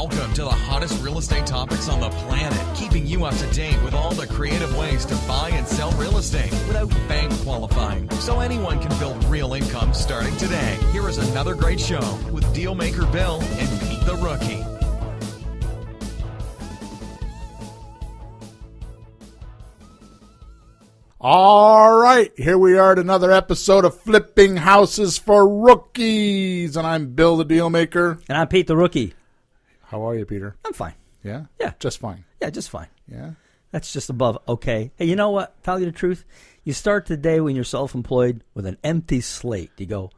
Welcome to the hottest real estate topics on the planet, keeping you up to date with all the creative ways to buy and sell real estate without bank qualifying, so anyone can build real income starting today. Here is another great show with Dealmaker Bill and Pete the Rookie. All right, here we are at another episode of Flipping Houses for Rookies, and I'm Bill the Dealmaker. And I'm Pete the Rookie. How are you, Peter? I'm fine. Yeah? Yeah. Just fine? Yeah, just fine. Yeah? That's just above okay. Hey, you know what? Tell you the truth, you start the day when you're self-employed with an empty slate. You go,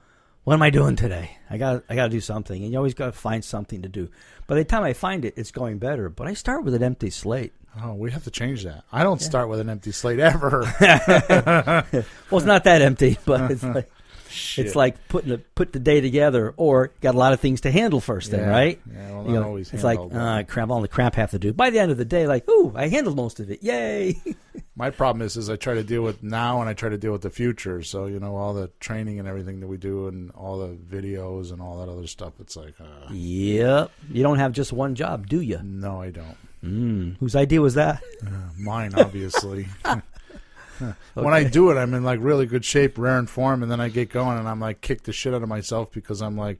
what am I doing today? I got to do something, and you always got to find something to do. By the time I find it, it's going better, but I start with an empty slate. Oh, we have to change that. I don't start with an empty slate ever. Well, it's not that empty, but it's like put the day together, or got a lot of things to handle first thing, right? Yeah, well, not always it's like, crap, all the crap I have to do. By the end of the day, like, ooh, I handled most of it. Yay. My problem is I try to deal with now and I try to deal with the future. So, all the training and everything that we do and all the videos and all that other stuff, it's like... Yep. You don't have just one job, do you? No, I don't. Whose idea was that? Mine, obviously. Okay. When I do it, I'm in like really good shape, rare and form, and then I get going and I'm like kick the shit out of myself because I'm like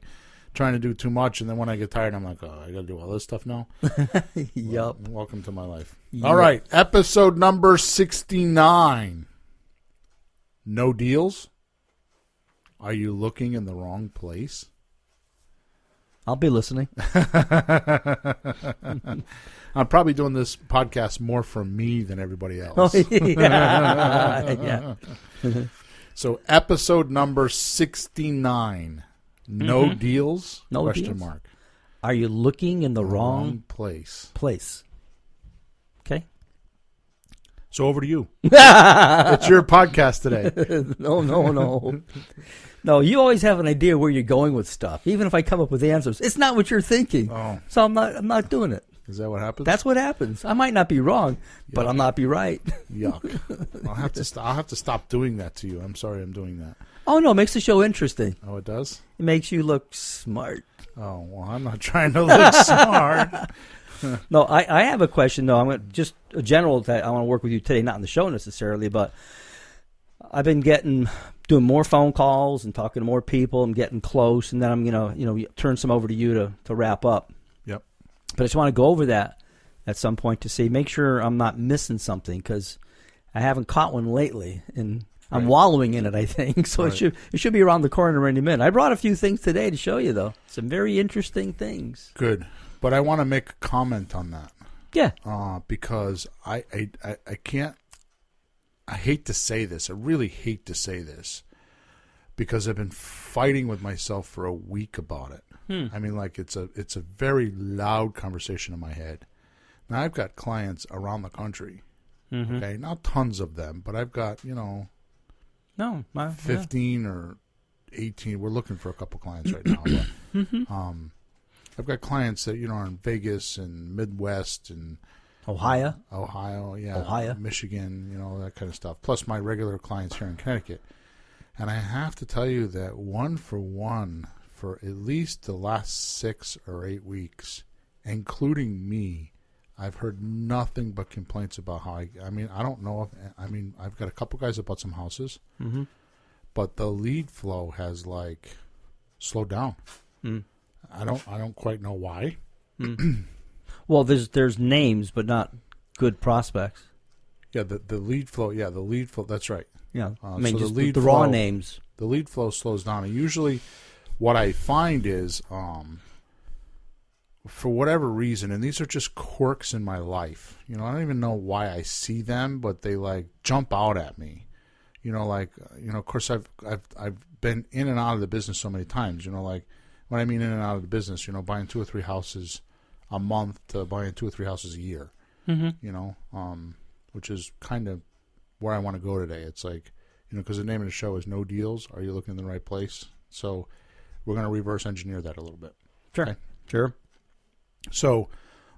trying to do too much, and then when I get tired, I'm like, oh, I got to do all this stuff now. Yep. Well, welcome to my life. Yep. All right, episode number 69. No deals? Are you looking in the wrong place? I'll be listening. I'm probably doing this podcast more for me than everybody else. Oh, yeah. So episode number 69. No deals? No question deals? mark. Are you looking in the wrong place? Okay. So over to you. It's your podcast today. No. No, you always have an idea where you're going with stuff. Even if I come up with answers, it's not what you're thinking. Oh. So I'm not doing it. Is that what happens? That's what happens. I might not be wrong, but I'll not be right. Yuck. I'll have to stop doing that to you. I'm sorry I'm doing that. Oh, no, it makes the show interesting. Oh, it does? It makes you look smart. Oh, well, I'm not trying to look smart. No, I have a question, though. I'm gonna, just a general that I want to work with you today, not in the show necessarily, but I've been doing more phone calls and talking to more people. I'm getting close, and then I'm turn some over to you to wrap up. Yep. But I just want to go over that at some point to see, make sure I'm not missing something, because I haven't caught one lately, and I'm wallowing in it, I think. So it should be around the corner any minute. I brought a few things today to show you, though. Some very interesting things. Good. But I want to make a comment on that. Yeah. Because I can't. I hate to say this. I really hate to say this, because I've been fighting with myself for a week about it. I mean, like it's a very loud conversation in my head. Now I've got clients around the country. Okay, not tons of them, but I've got 15 or 18. We're looking for a couple clients right now. But, I've got clients that are in Vegas and Midwest and Ohio, Michigan, that kind of stuff. Plus my regular clients here in Connecticut. And I have to tell you that one for at least the last 6 or 8 weeks, including me, I've heard nothing but complaints about how I don't know I've got a couple guys that bought some houses, but the lead flow has slowed down. I don't quite know why. Well, there's names, but not good prospects. Yeah, the lead flow. Yeah, the lead flow. That's right. Yeah, so just the raw names. The lead flow slows down, and usually, what I find is, for whatever reason, and these are just quirks in my life. I don't even know why I see them, but they jump out at me. Of course, I've been in and out of the business so many times. When I mean in and out of the business, buying 2 or 3 houses a month to buying 2 or 3 houses a year. Which is kind of where I want to go today. It's because the name of the show is No Deals. Are you looking in the right place? So we're going to reverse engineer that a little bit. Sure. Okay? Sure. So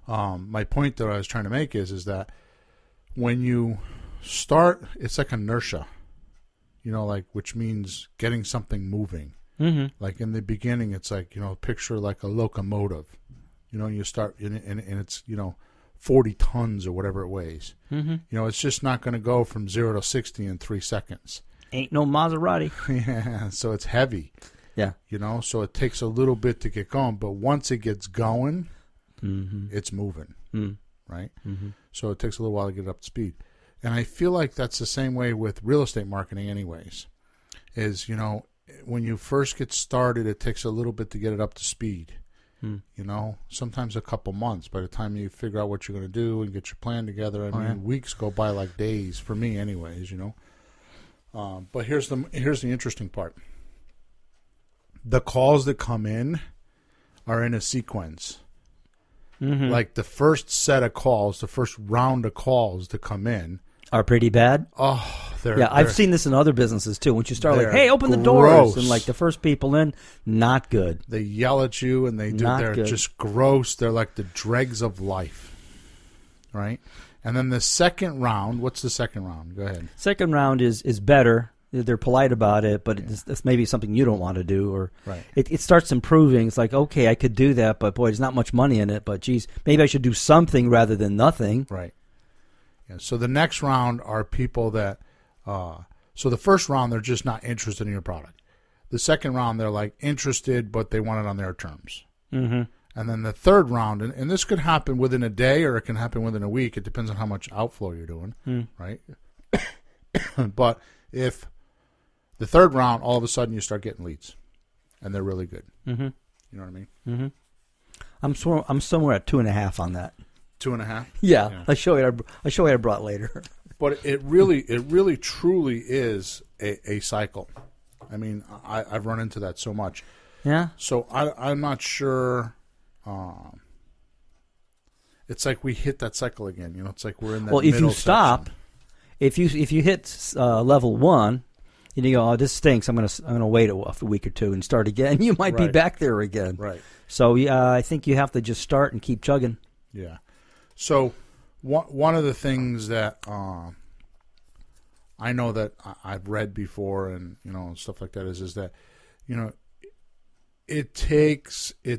my point that I was trying to make is that when you start, it's like inertia, which means getting something moving. Like in the beginning, it's picture like a locomotive. You know, you start, and it's, 40 tons or whatever it weighs. Mm-hmm. It's just not going to go from 0 to 60 in 3 seconds. Ain't no Maserati. Yeah, so it's heavy. Yeah. So it takes a little bit to get going, but once it gets going, it's moving, right? Mm-hmm. So it takes a little while to get up to speed. And I feel like that's the same way with real estate marketing anyways, is, when you first get started, it takes a little bit to get it up to speed. Sometimes a couple months by the time you figure out what you're going to do and get your plan together. Weeks go by like days for me anyways, But here's the interesting part. The calls that come in are in a sequence. Mm-hmm. Like the first set of calls, the first round of calls that come in are pretty bad. Oh, I've seen this in other businesses too. Once you start like, "Hey, open the gross. doors," and like the first people in, not good. They yell at you, and they're good. just gross. They're like the dregs of life, right? And then the second round. What's the second round? Go ahead. Second round is better. They're polite about it, but it's maybe something you don't want to do, or right. It starts improving. It's like, okay, I could do that, but boy, there's not much money in it. But geez, maybe I should do something rather than nothing. Right. Yeah, so the next round are people that, so the first round, they're just not interested in your product. The second round, they're like interested, but they want it on their terms. Mm-hmm. And then the third round, and this could happen within a day or it can happen within a week. It depends on how much outflow you're doing, right? But if the third round, all of a sudden you start getting leads, and they're really good. Mm-hmm. You know what I mean? Mm-hmm. I'm somewhere at 2.5 on that. 2.5. Yeah. I'll show you what I brought later. But it really, truly is a cycle. I mean, I've run into that so much. Yeah. So I'm not sure. It's like we hit that cycle again. It's like we're in that. Well, if middle you stop, section. if you hit level 1, and you go, oh, this stinks. I'm gonna wait a week or two and start again. You might be back there again. Right. So I think you have to just start and keep chugging. Yeah. So one of the things that I know that I've read before and stuff like that is that it takes I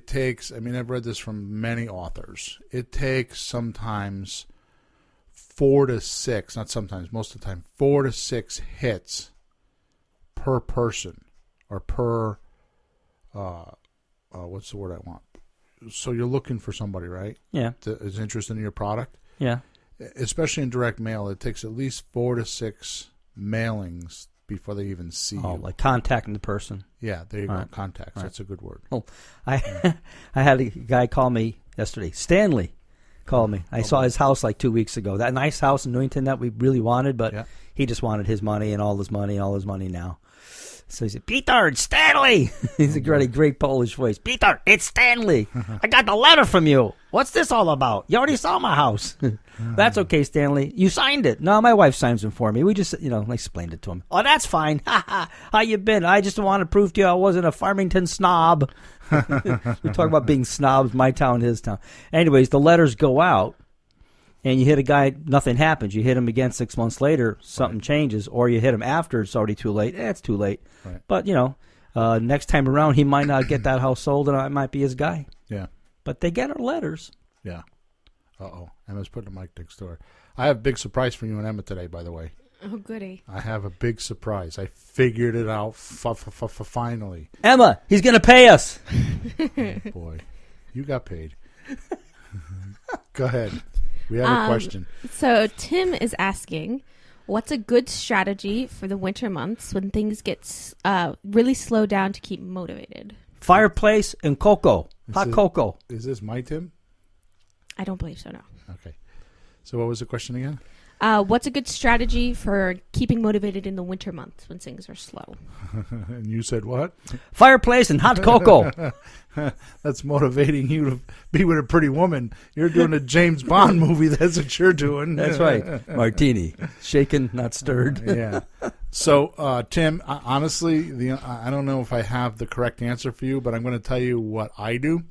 mean, I've read this from many authors. It takes sometimes 4 to 6, not sometimes, most of the time, 4 to 6 hits per person or per what's the word I want? So you're looking for somebody, right? Yeah. That is interested in your product. Yeah. Especially in direct mail, it takes at least 4 to 6 mailings before they even see you. Like contacting the person. Yeah, there you go. Right. Contacts. Right. That's a good word. Well, I had a guy call me yesterday. Stanley called me. I saw his house like 2 weeks ago. That nice house in Newington that we really wanted, but he just wanted his money and all his money now. So he said, Peter, it's Stanley. He's a great Polish voice. Peter, it's Stanley. I got the letter from you. What's this all about? You already saw my house. That's okay, Stanley. You signed it. No, my wife signs them for me. We just, I explained it to him. Oh, that's fine. How you been? I just want to prove to you I wasn't a Farmington snob. We talk about being snobs, my town, his town. Anyways, the letters go out. And you hit a guy, nothing happens. You hit him again 6 months later, something changes. Or you hit him after, it's already too late. It's too late. Right. But, next time around, he might not get that house sold, and I might be his guy. Yeah. But they get our letters. Yeah. Uh-oh. Emma's putting the mic next door. I have a big surprise for you and Emma today, by the way. Oh, goody. I have a big surprise. I figured it out finally. Emma, he's going to pay us. Oh, boy. You got paid. Go ahead. We have a question. So Tim is asking, what's a good strategy for the winter months when things get really slow down to keep motivated? Fireplace and cocoa. Hot cocoa. Is this my Tim? I don't believe so, no. Okay. So what was the question again? What's a good strategy for keeping motivated in the winter months when things are slow? And you said what? Fireplace and hot cocoa. That's motivating you to be with a pretty woman. You're doing a James Bond movie. That's what you're doing. That's right. Martini. Shaken, not stirred. Yeah. So, Tim, honestly, I don't know if I have the correct answer for you, but I'm going to tell you what I do.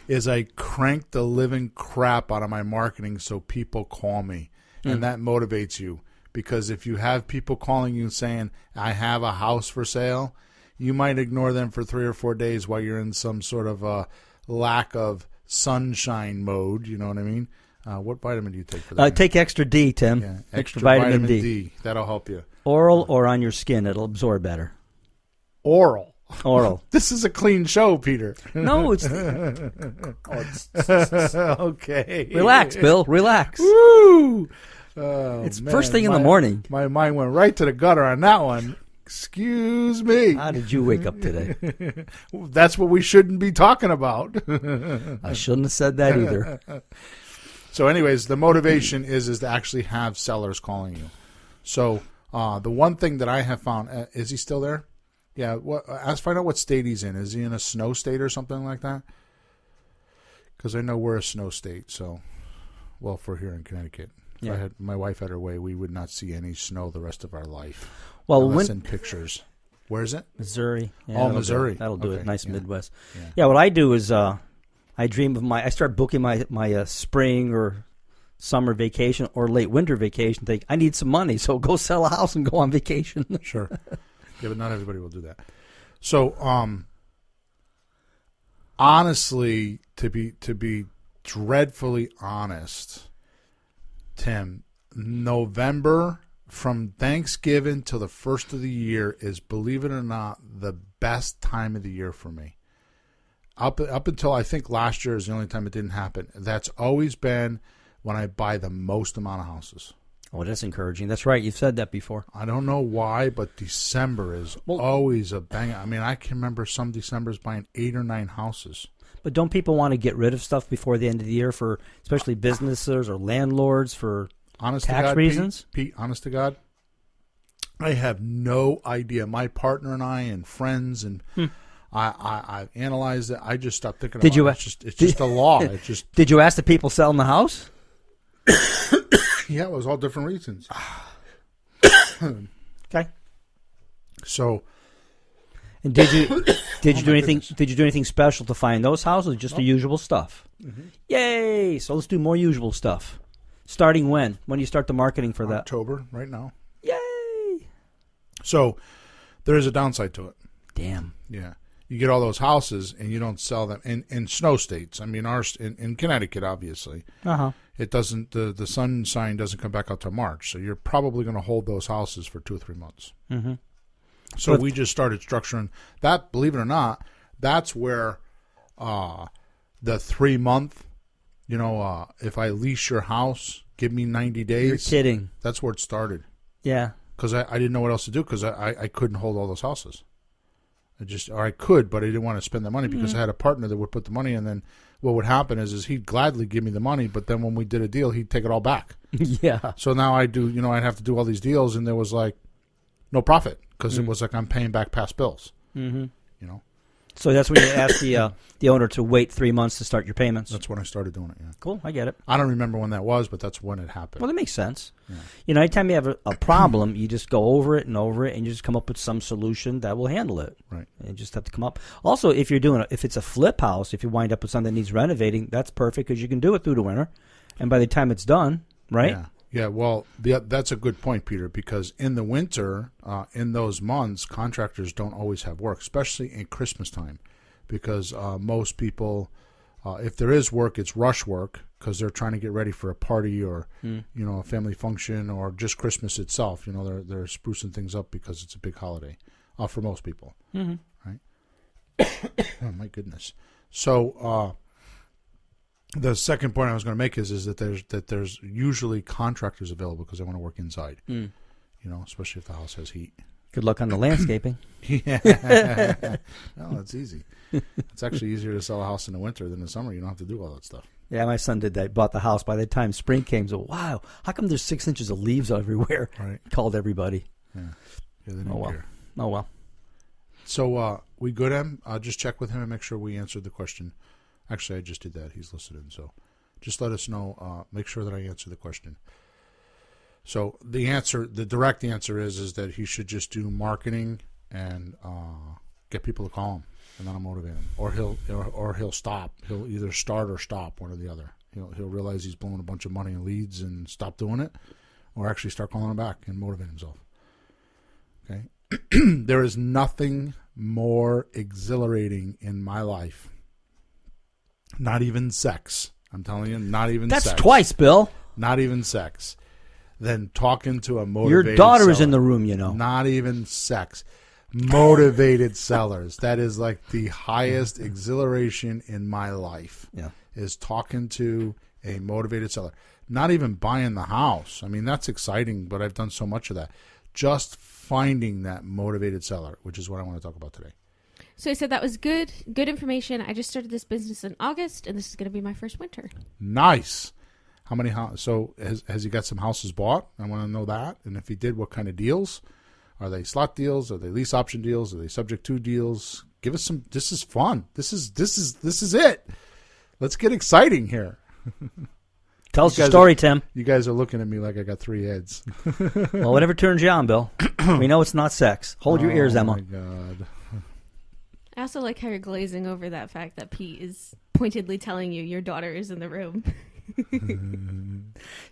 Is I crank the living crap out of my marketing so people call me. And that motivates you. Because if you have people calling you saying, I have a house for sale, you might ignore them for 3 or 4 days while you're in some sort of lack of sunshine mode. You know what I mean? What vitamin do you take for that? Take extra D, Tim. Yeah, extra vitamin D. That'll help you. Oral or on your skin. It'll absorb better. Oral. This is a clean show, Peter. No, it's... Okay. Relax, Bill. Relax. Woo! Oh, It's man. first thing in the morning. My mind went right to the gutter on that one. Excuse me. How did you wake up today? That's what we shouldn't be talking about. I shouldn't have said that either. So anyways, the motivation is to actually have sellers calling you. So the one thing that I have found, is he still there? Yeah. Find out what state he's in. Is he in a snow state or something like that? Because I know we're a snow state. So, well, if we're here in Connecticut. Yeah. If my wife had her way, we would not see any snow the rest of our life. Well, unless in pictures. Where is it? Missouri. Yeah, Missouri. That'll do Okay, it. Nice yeah. Midwest. Yeah. Yeah, what I do is I dream of I start booking my spring or summer vacation or late winter vacation. Think I need some money, so go sell a house and go on vacation. Sure. Yeah, but not everybody will do that. So, honestly, to be dreadfully honest, Tim, November from Thanksgiving till the first of the year is, believe it or not, the best time of the year for me. Up until I think last year is the only time it didn't happen. That's always been when I buy the most amount of houses. Oh, that's encouraging. That's right. You've said that before. I don't know why, but December is always a bang. I mean, I can remember some Decembers buying 8 or 9 houses. But don't people want to get rid of stuff before the end of the year for especially businesses or landlords for tax reasons? Pete, honest to God, I have no idea. My partner and I and friends and I analyzed it. I just stopped thinking about it. It's just a law. Did you ask the people selling the house? Yeah, it was all different reasons. Okay. So, and did you do anything? Goodness. Did you do anything special to find those houses? Just the usual stuff. Mm-hmm. Yay! So let's do more usual stuff. Starting when? When do you start the marketing for that? October, right now. Yay! So there is a downside to it. Damn. Yeah. You get all those houses and you don't sell them in snow states. I mean, ours in Connecticut, obviously. It doesn't. The sunshine doesn't come back out till March, so you're probably going to hold those houses for 2 or 3 months. Mm-hmm. So we just started structuring that. Believe it or not, that's where the 3 month. If I lease your house, give me 90 days. You're kidding. That's where it started. Yeah. Because I didn't know what else to do because I couldn't hold all those houses. I could, but I didn't want to spend the money because I had a partner that would put the money in. And then what would happen is he'd gladly give me the money, but then when we did a deal, he'd take it all back. Yeah. So now I'd have to do all these deals, and there was like no profit because it was like I'm paying back past bills. Mm-hmm. So that's when you ask the owner to wait 3 months to start your payments. That's when I started doing it. Yeah. Cool, I get it. I don't remember when that was, but that's when it happened. Well, that makes sense. Yeah. Anytime you have a problem, you just go over it, and you just come up with some solution that will handle it. Right. You just have to come up. Also, if it's a flip house, if you wind up with something that needs renovating, that's perfect because you can do it through the winter, and by the time it's done, right? Yeah. Yeah, well, that's a good point, Peter, because in the winter, in those months, contractors don't always have work, especially in Christmas time, because most people, if there is work, it's rush work because they're trying to get ready for a party or, a family function or just Christmas itself. They're sprucing things up because it's a big holiday for most people, right? Oh, my goodness. So the second point I was going to make is that there's usually contractors available because they want to work inside, especially if the house has heat. Good luck on the landscaping. Yeah. Well, that's easy. It's actually easier to sell a house in the winter than in the summer. You don't have to do all that stuff. Yeah, my son did that. Bought the house. By the time spring came, so wow, how come there's 6 inches of leaves everywhere? Right. Called everybody. Yeah. They didn't care. Oh, well. So we good, Em? Just check with him and make sure we answered the question. Actually, I just did that. He's listening. So just let us know. Make sure that I answer the question. So the direct answer is that he should just do marketing and get people to call him, and that'll motivate him. Or he'll stop. He'll either start or stop, one or the other. He'll realize he's blowing a bunch of money in leads and stop doing it, or actually start calling him back and motivate himself. Okay, there is nothing more exhilarating in my life Not even sex. I'm telling you, not even That's sex. twice, Bill. Not even sex. Then talking to a motivated Your daughter seller. is in the room, you know. Not even sex. Motivated sellers. That is like the highest exhilaration in my life. Yeah. Is talking to a motivated seller. Not even buying the house. I mean, that's exciting, but I've done so much of that. Just finding that motivated seller, which is what I want to talk about today. So I said that was good information. I just started this business in August, and this is going to be my first winter. Nice. How many houses? So has he got some houses bought? I want to know that. And if he did, what kind of deals? Are they slot deals? Are they lease option deals? Are they subject to deals? Give us some. This is fun. This is it. Let's get exciting here. Tell us your story, Tim. You guys are looking at me like I got three heads. Well, whatever turns you on, Bill. We know it's not sex. Hold your ears, Emma. Oh, my God. I also like how you're glazing over that fact that Pete is pointedly telling you your daughter is in the room.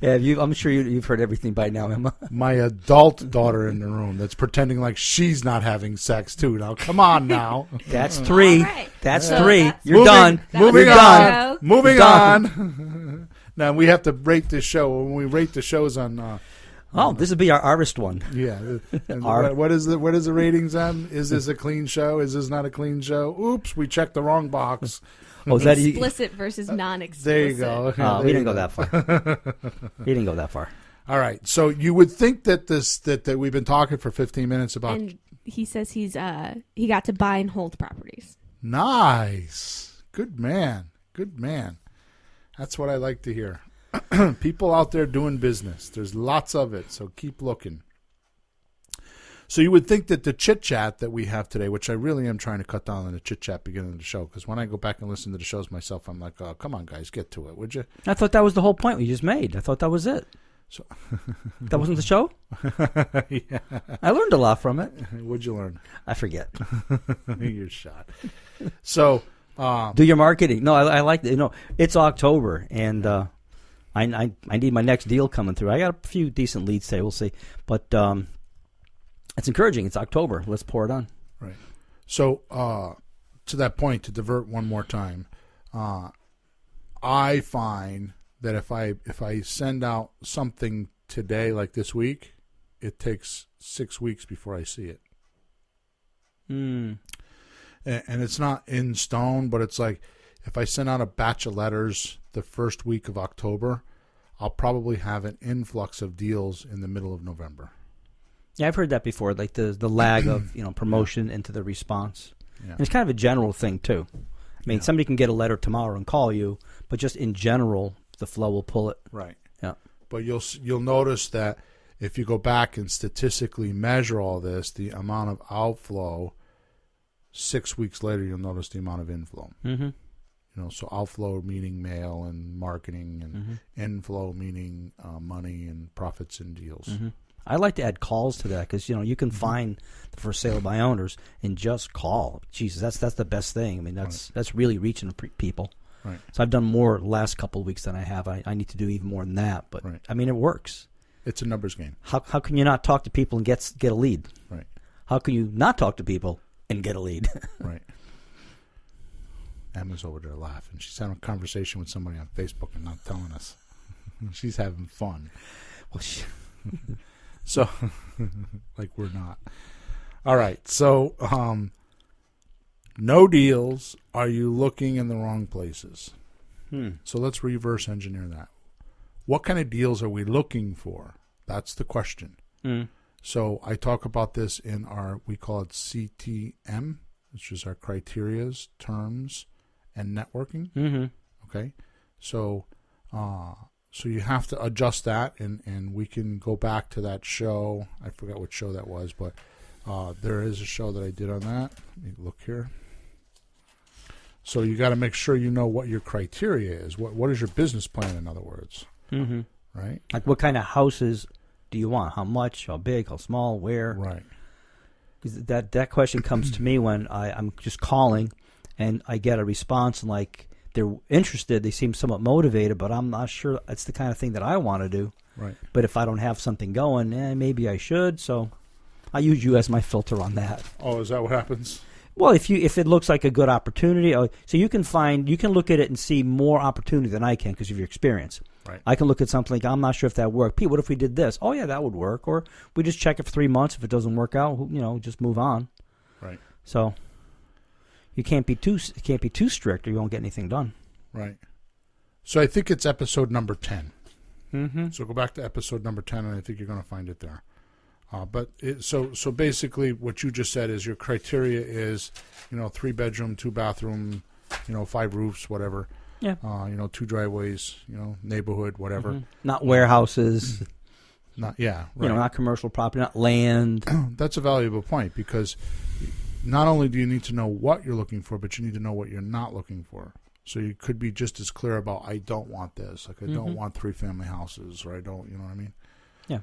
Yeah, I'm sure you've heard everything by now, Emma. My adult daughter in the room that's pretending like she's not having sex, too. Now, come on now. That's three. All right. That's So three. that's- You're done. Moving You're on. done. Moving Done. on. Now, we have to rate this show. When we rate the shows on... Oh, this would be our artist one. Yeah. And Our- what is the ratings on? Is this a clean show? Is this not a clean show? Oops, we checked the wrong box. Oh, is that Explicit versus non-explicit. There you go. Oh, we didn't go that far. He didn't go that far. All right. So you would think that that we've been talking for 15 minutes about And he says he got to buy and hold properties. nice. Good man. Good man. That's what I like to hear. People out there doing business. There's lots of it, so keep looking. So you would think that the chit-chat that we have today, which I really am trying to cut down on the chit-chat beginning of the show, because when I go back and listen to the shows myself, I'm like, oh, come on, guys, get to it, would you? I thought that was the whole point we just made. I thought that was it. So, That wasn't the show? yeah. I learned a lot from it. What'd you learn? I forget. You're shot. So, Do your marketing. No, I like it. It's October, and I need my next deal coming through. I got a few decent leads today. We'll see. But it's encouraging. It's October. Let's pour it on. right. So, to that point, to divert one more time, I find that if I send out something today, like this week, it takes 6 weeks before I see it. And it's not in stone, but it's like if I send out a batch of letters the first week of October, I'll probably have an influx of deals in the middle of November. Yeah, I've heard that before, like the lag of promotion into the response. Yeah. And it's kind of a general thing, too. I mean, somebody can get a letter tomorrow and call you, but just in general, the flow will pull it. Right. Yeah. But you'll notice that if you go back and statistically measure all this, the amount of outflow, 6 weeks later, you'll notice the amount of inflow. Mm-hmm. So outflow meaning mail and marketing, and inflow meaning money and profits and deals. Mm-hmm. I like to add calls to that because you can find the for sale by owners and just call. Jesus, that's the best thing. I mean, that's really reaching people. Right. So I've done more last couple of weeks than I have. I need to do even more than that. But Right. I mean, it works. It's a numbers game. How can you not talk to people and get a lead? Right. How can you not talk to people and get a lead? Right. Emma's over there laughing. She's having a conversation with somebody on Facebook and not telling us. She's having fun. Well, So, like we're not. All right. So, no deals. Are you looking in the wrong places? So let's reverse engineer that. What kind of deals are we looking for? That's the question. So I talk about this in we call it CTM, which is our criterias, terms, and networking. Mm-hmm. Okay. So you have to adjust that, and we can go back to that show. I forgot what show that was, but there is a show that I did on that. Let me look here. So you got to make sure you know what your criteria is. What is your business plan, in other words? Mm-hmm. Right? Like what kind of houses do you want? How much? How big? How small? Where? Right. 'Cause that question comes to me when I'm just calling and I get a response and like they're interested, they seem somewhat motivated, but I'm not sure it's the kind of thing that I want to do. Right. But if I don't have something going, maybe I should. So I use you as my filter on that. Oh, is that what happens? Well, if it looks like a good opportunity, so you can look at it and see more opportunity than I can because of your experience. Right. I can look at something like, I'm not sure if that worked. Pete, what if we did this? Oh yeah, that would work. Or we just check it for 3 months. If it doesn't work out, just move on. Right. So you can't be too strict, or you won't get anything done. Right. So I think it's episode number 10. Mm-hmm. So go back to episode number 10, and I think you're going to find it there. So basically, what you just said is your criteria is, 3 bedroom, 2 bathroom, 5 roofs, whatever. Yeah. 2 driveways, neighborhood, whatever. Mm-hmm. Not warehouses. Not right. Not commercial property, not land. That's a valuable point, because not only do you need to know what you're looking for, but you need to know what you're not looking for. So you could be just as clear about, I don't want this. Like, I don't want 3-family houses, or I don't, you know what I mean? Yeah.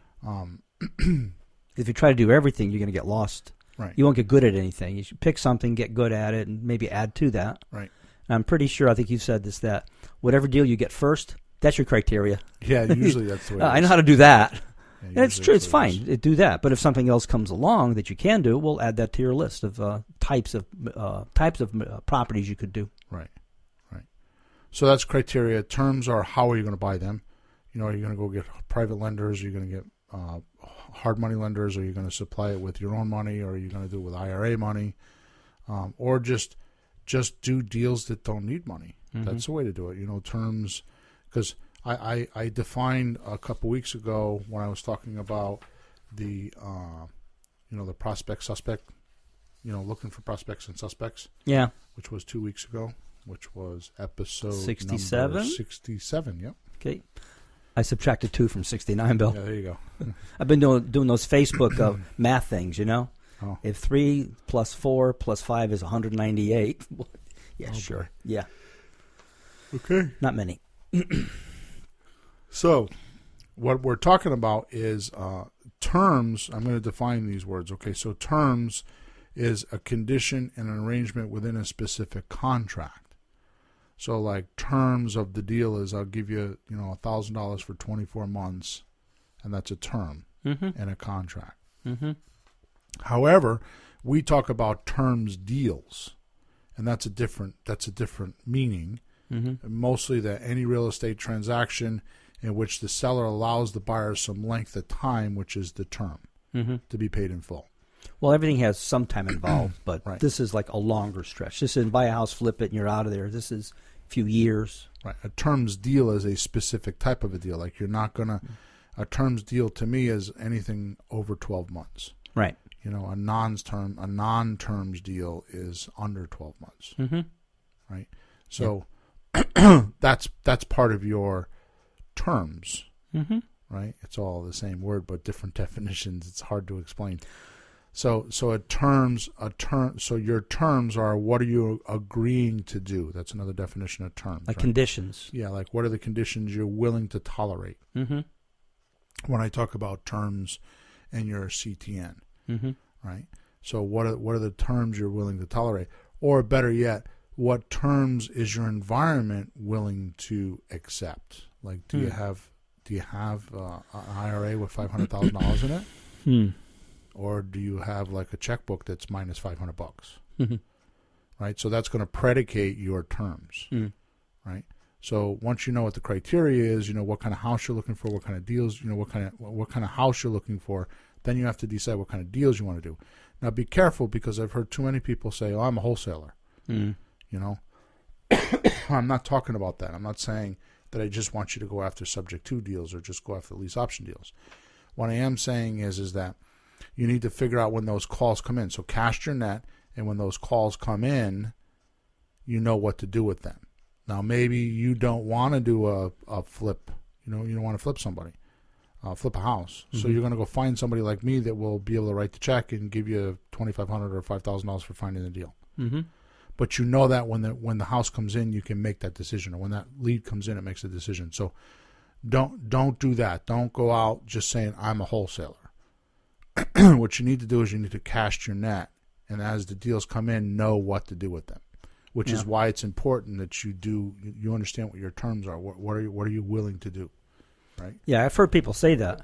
If you try to do everything, you're going to get lost. Right. You won't get good at anything. You should pick something, get good at it, and maybe add to that. Right. And I'm pretty sure, I think you said this, that whatever deal you get first, that's your criteria. Yeah, usually that's the way it is. I know how to do that. Yeah, And it's true. It's fine. Do that. But if something else comes along that you can do, we'll add that to your list of types of properties you could do. Right. So that's criteria. Terms are, how are you going to buy them? Are you going to go get private lenders? Are you going to get hard money lenders? Are you going to supply it with your own money? Or are you going to do it with IRA money? Or just do deals that don't need money. Mm-hmm. That's the way to do it. Terms, because I defined a couple weeks ago when I was talking about the the prospect suspect, looking for prospects and suspects. Yeah. Which was 2 weeks ago. Which was episode 67? 67, yep. Okay. I subtracted 2 from 69, Bill. Yeah, there you go. I've been doing those Facebook math things, Oh. If 3 plus 4 plus 5 is 198. Yeah, sure. Boy. Yeah. Okay. Not many. So, what we're talking about is terms. I'm going to define these words. Okay, so terms is a condition and an arrangement within a specific contract. So, like, terms of the deal is, I'll give you, $1,000 for 24 months, and that's a term in a contract. Mm-hmm. However, we talk about terms deals, and that's a different meaning. Mm-hmm. Mostly that any real estate transaction in which the seller allows the buyer some length of time, which is the term, to be paid in full. Well, everything has some time involved, but right. This is like a longer stretch. This isn't buy a house, flip it, and you're out of there. This is a few years. Right. A terms deal is a specific type of a deal. Like, you're not going to... A terms deal to me is anything over 12 months. Right. A non-terms deal is under 12 months. Mm-hmm. Right. So that's part of your terms. Mm-hmm. Right. It's all the same word, but different definitions. It's hard to explain. So your terms are, what are you agreeing to do? That's another definition of terms. Like, right? Conditions. Yeah, like, what are the conditions you're willing to tolerate? Mm-hmm. When I talk about terms and your CTN, right? So what are the terms you're willing to tolerate? Or better yet, what terms is your environment willing to accept? Like, do you have an IRA with $500,000 in it? Or do you have, like, a checkbook that's minus $500? Right? So that's going to predicate your terms. Right? So once you know what the criteria is, what kind of house you're looking for, what kind of deals, what kind of house you're looking for, then you have to decide what kind of deals you want to do. Now, be careful, because I've heard too many people say, "Oh, I'm a wholesaler." I'm not talking about that. I'm not saying that I just want you to go after subject to deals or just go after lease option deals. What I am saying is that you need to figure out when those calls come in. So cast your net, and when those calls come in, you know what to do with them. Now, maybe you don't want to do a flip. You don't want to flip somebody, flip a house. So you're going to go find somebody like me that will be able to write the check and give you $2,500 or $5,000 for finding the deal. But you know that when the house comes in, you can make that decision, or when that lead comes in, it makes a decision. So don't do that. Don't go out just saying, "I'm a wholesaler." What you need to do is you need to cast your net, and as the deals come in, know what to do with them. Which is why it's important that you understand what your terms are. What are you willing to do? right? Yeah, I've heard people say that.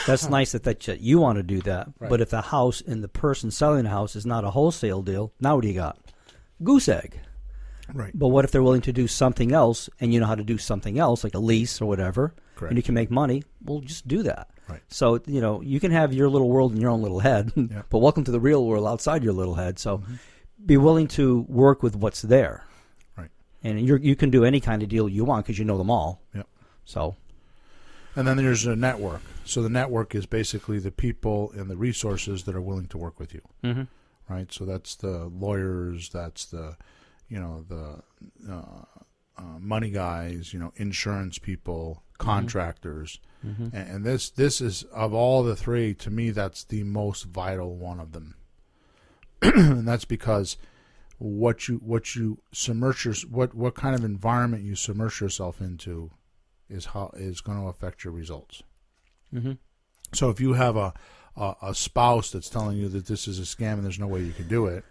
That's nice that you want to do that. Right. But if the house and the person selling the house is not a wholesale deal, now what do you got? Goose egg. Right. But what if they're willing to do something else, and you know how to do something else, like a lease or whatever, Correct. and you can make money? Well, just do that. Right. So, you can have your little world in your own little head, Yeah. but welcome to the real world outside your little head. So be willing to work with what's there. Right. And you can do any kind of deal you want because you know them all. Yep. So. And then there's a network. So the network is basically the people and the resources that are willing to work with you. Mm-hmm. Right. So that's the lawyers. That's the, money guys. Insurance people, contractors, and this is, of all the three, to me, that's the most vital one of them. And that's because what you submerge what kind of environment you submerge yourself into is going to affect your results. Mm-hmm. So if you have a spouse that's telling you that this is a scam and there's no way you can do it,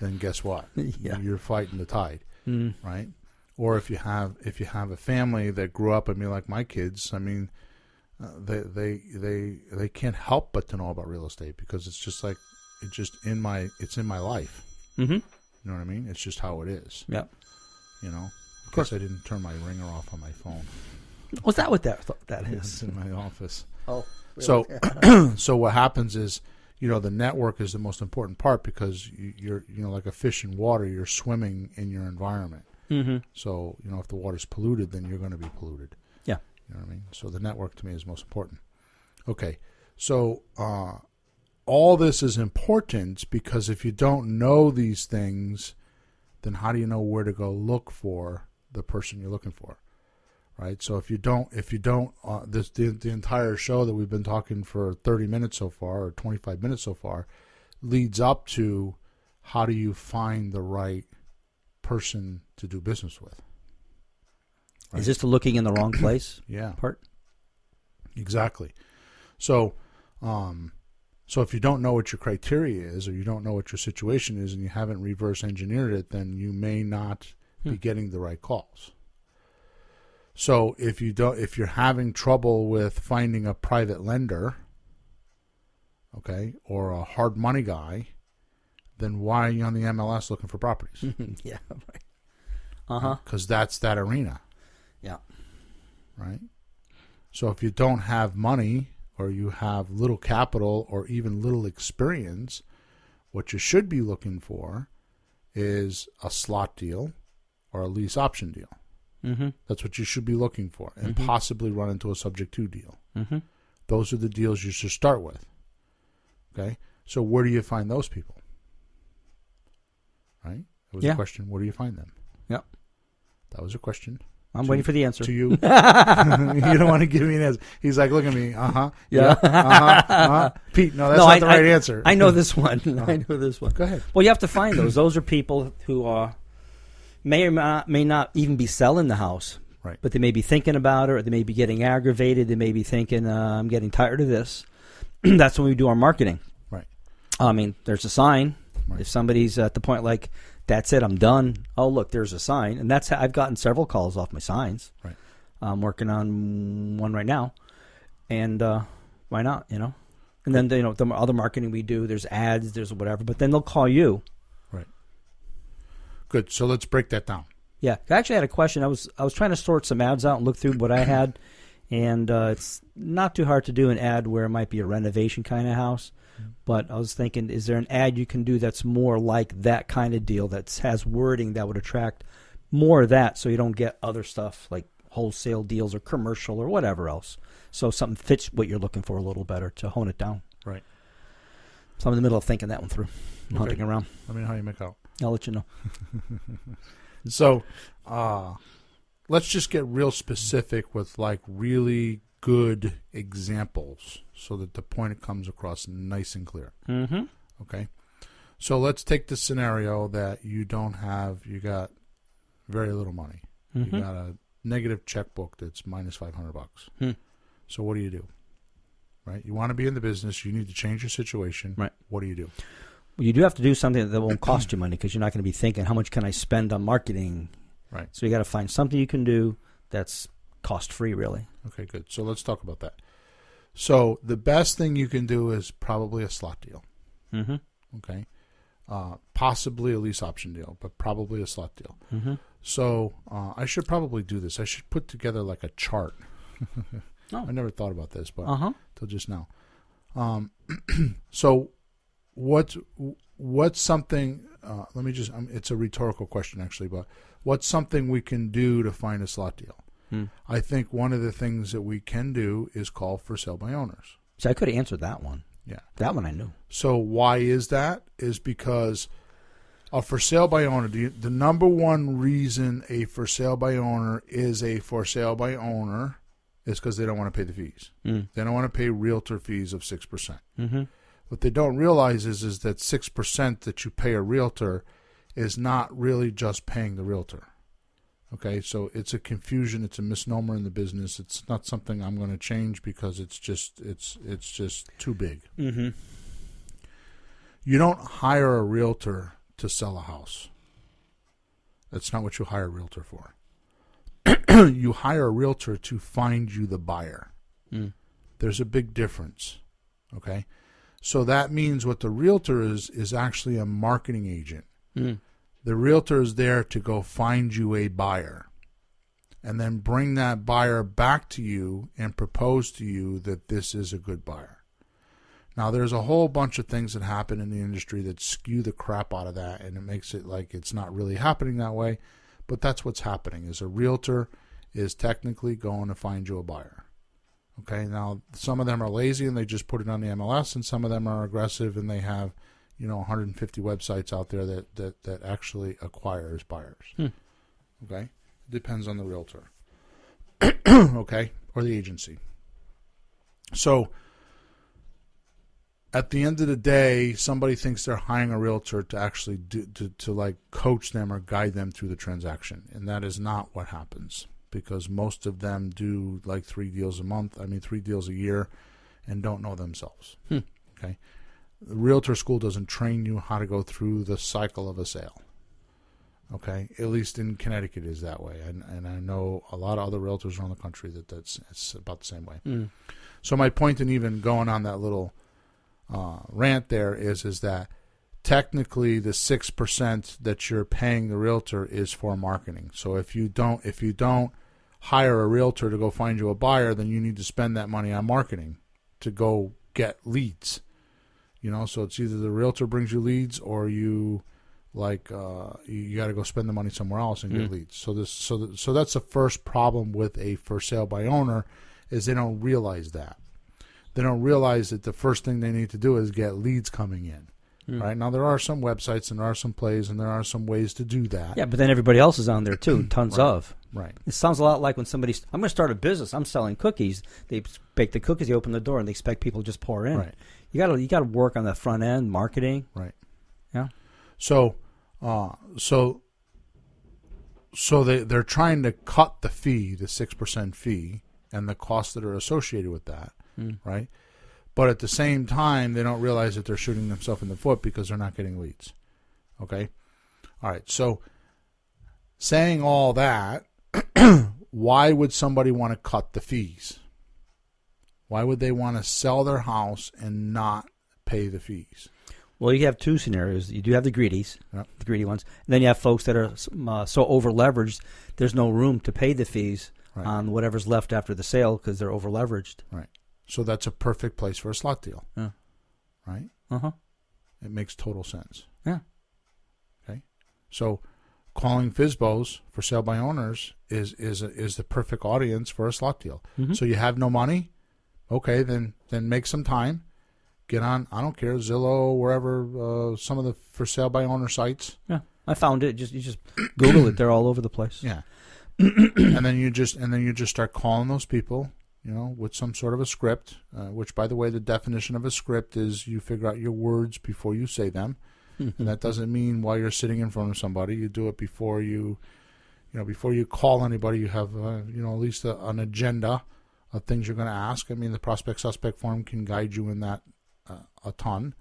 then guess what? Yeah. You're fighting the tide, right? Or if you have a family that grew up, like my kids, they can't help but to know about real estate because it's just like it's in my life. Mm-hmm. You know what I mean? It's just how it is. Yeah. Of course, I didn't turn my ringer off on my phone. Was that what that It's is? in my office. Oh, really? So what happens is, the network is the most important part because you're like a fish in water. You're swimming in your environment. Mm-hmm. So if the water's polluted, then you're going to be polluted. Yeah. You know what I mean? So the network to me is most important. Okay. So all this is important because if you don't know these things, then how do you know where to go look for the person you're looking for? Right? So if you don't, the entire show that we've been talking for 30 minutes so far, or 25 minutes so far, leads up to how do you find the right person to do business with? Right? Is this the looking in the wrong place Yeah. part? Exactly. So if you don't know what your criteria is, or you don't know what your situation is, and you haven't reverse engineered it, then you may not be getting the right calls. So if you're having trouble with finding a private lender, okay, or a hard money guy, then why are you on the MLS looking for properties? Yeah. Right. Uh-huh. Because that's that arena. Yeah. Right? So if you don't have money, or you have little capital, or even little experience, what you should be looking for is a slot deal or a lease option deal. Mm-hmm. That's what you should be looking for, and possibly run into a subject to deal. Mm-hmm. Those are the deals you should start with. Okay? So where do you find those people? Right? It was a question. Where do you find them? Yep. That was a question. I'm waiting for the answer. To you. You don't want to give me an answer. He's like, look at me. Uh-huh. Yeah. Uh-huh. Pete, no, that's not the right answer. I know this one. I know this one. Go ahead. Well, you have to find those. Those are people who may or may not even be selling the house. Right. But they may be thinking about it, or they may be getting aggravated. They may be thinking, I'm getting tired of this. That's when we do our marketing. Right. There's a sign. Right. If somebody's at the point like, that's it, I'm done. Oh, look, there's a sign. And that's how I've gotten several calls off my signs. Right. I'm working on one right now. And why not, And then, the other marketing we do, there's ads, there's whatever. But then they'll call you. Right. Good. So let's break that down. Yeah. I actually had a question. I was trying to sort some ads out and look through what I had. And it's not too hard to do an ad where it might be a renovation kind of house. But I was thinking, is there an ad you can do that's more like that kind of deal that has wording that would attract more of that, so you don't get other stuff like wholesale deals or commercial or whatever else. So something fits what you're looking for a little better to hone it down. Right. So I'm in the middle of thinking that one through, hunting around. Let me know how you make out. I'll let you know. So let's just get real specific with like really good examples so that the point comes across nice and clear. Mm-hmm. Okay. So let's take the scenario that you got very little money. Mm-hmm. You got a negative checkbook that's minus $500. So what do you do? Right? You want to be in the business. You need to change your situation. Right. What do you do? Well, you do have to do something that won't cost you money, because you're not going to be thinking, how much can I spend on marketing? Right. So you got to find something you can do that's cost-free, really. Okay, good. So let's talk about that. So the best thing you can do is probably a slot deal. Mm-hmm. Okay. Possibly a lease option deal, but probably a slot deal. Mm-hmm. So I should probably do this. I should put together like a chart. Oh. I never thought about this, but till just now. So what's something? Let me just. It's a rhetorical question, actually, but what's something we can do to find a slot deal? I think one of the things that we can do is call for sale by owners. So I could have answered that one. Yeah. That one I knew. So why is that? Is because a for sale by owner, the number one reason a for sale by owner is a for sale by owner is because they don't want to pay the fees. They don't want to pay realtor fees of 6%. Mm-hmm. What they don't realize is that 6% that you pay a realtor is not really just paying the realtor. Okay, so it's a confusion. It's a misnomer in the business. It's not something I'm going to change because it's just too big. Mm-hmm. You don't hire a realtor to sell a house. That's not what you hire a realtor for. You hire a realtor to find you the buyer. There's a big difference. Okay, so that means what the realtor is actually a marketing agent. The realtor is there to go find you a buyer and then bring that buyer back to you and propose to you that this is a good buyer. Now, there's a whole bunch of things that happen in the industry that skew the crap out of that, and it makes it like it's not really happening that way, but that's what's happening, is a realtor is technically going to find you a buyer. Okay, now, some of them are lazy and they just put it on the MLS, and some of them are aggressive and they have 150 websites out there that actually acquires buyers. Okay? It depends on the realtor. Okay? Or the agency. So, at the end of the day, somebody thinks they're hiring a realtor to actually to like coach them or guide them through the transaction. And that is not what happens, because most of them do like 3 deals a year and don't know themselves. Okay? The realtor school doesn't train you how to go through the cycle of a sale. Okay, at least in Connecticut is that way, and I know a lot of other realtors around the country it's about the same way. So my point in even going on that little rant there is that technically the 6% that you're paying the realtor is for marketing. So if you don't hire a realtor to go find you a buyer, then you need to spend that money on marketing to go get leads. So it's either the realtor brings you leads or you got to go spend the money somewhere else and get leads. So that's the first problem with a for sale by owner, is they don't realize that. They don't realize that the first thing they need to do is get leads coming in. Right? Now, there are some websites and there are some plays and there are some ways to do that. Yeah, but then everybody else is on there too, tons of. Right. It sounds a lot like when I'm going to start a business. I'm selling cookies. They bake the cookies, they open the door, and they expect people to just pour in. Right. You got to work on the front end, marketing. Right. Yeah. So they're trying to cut the fee, the 6% fee, and the costs that are associated with that, right? But at the same time, they don't realize that they're shooting themselves in the foot because they're not getting leads. Okay? All right. So saying all that, why would somebody want to cut the fees? Why would they want to sell their house and not pay the fees? Well, you have two scenarios. You do have the greedies, Yep. the greedy ones. And then you have folks that are so over-leveraged, there's no room to pay the fees on whatever's left after the sale because they're over-leveraged. Right. So that's a perfect place for a slot deal. Yeah. Right? Uh-huh. It makes total sense. Yeah. Okay. So calling FSBOs for sale by owners is the perfect audience for a slot deal. So you have no money? Okay, then make some time. Get on, I don't care, Zillow, wherever, some of the for sale by owner sites. Yeah. I found it. You just Google it. They're all over the place. Yeah. and then you just start calling those people, with some sort of a script, which, by the way, the definition of a script is you figure out your words before you say them. And that doesn't mean while you're sitting in front of somebody. You do it before you call anybody. You have, at least an agenda of things you're going to ask. I mean, the prospect suspect form can guide you in that a ton,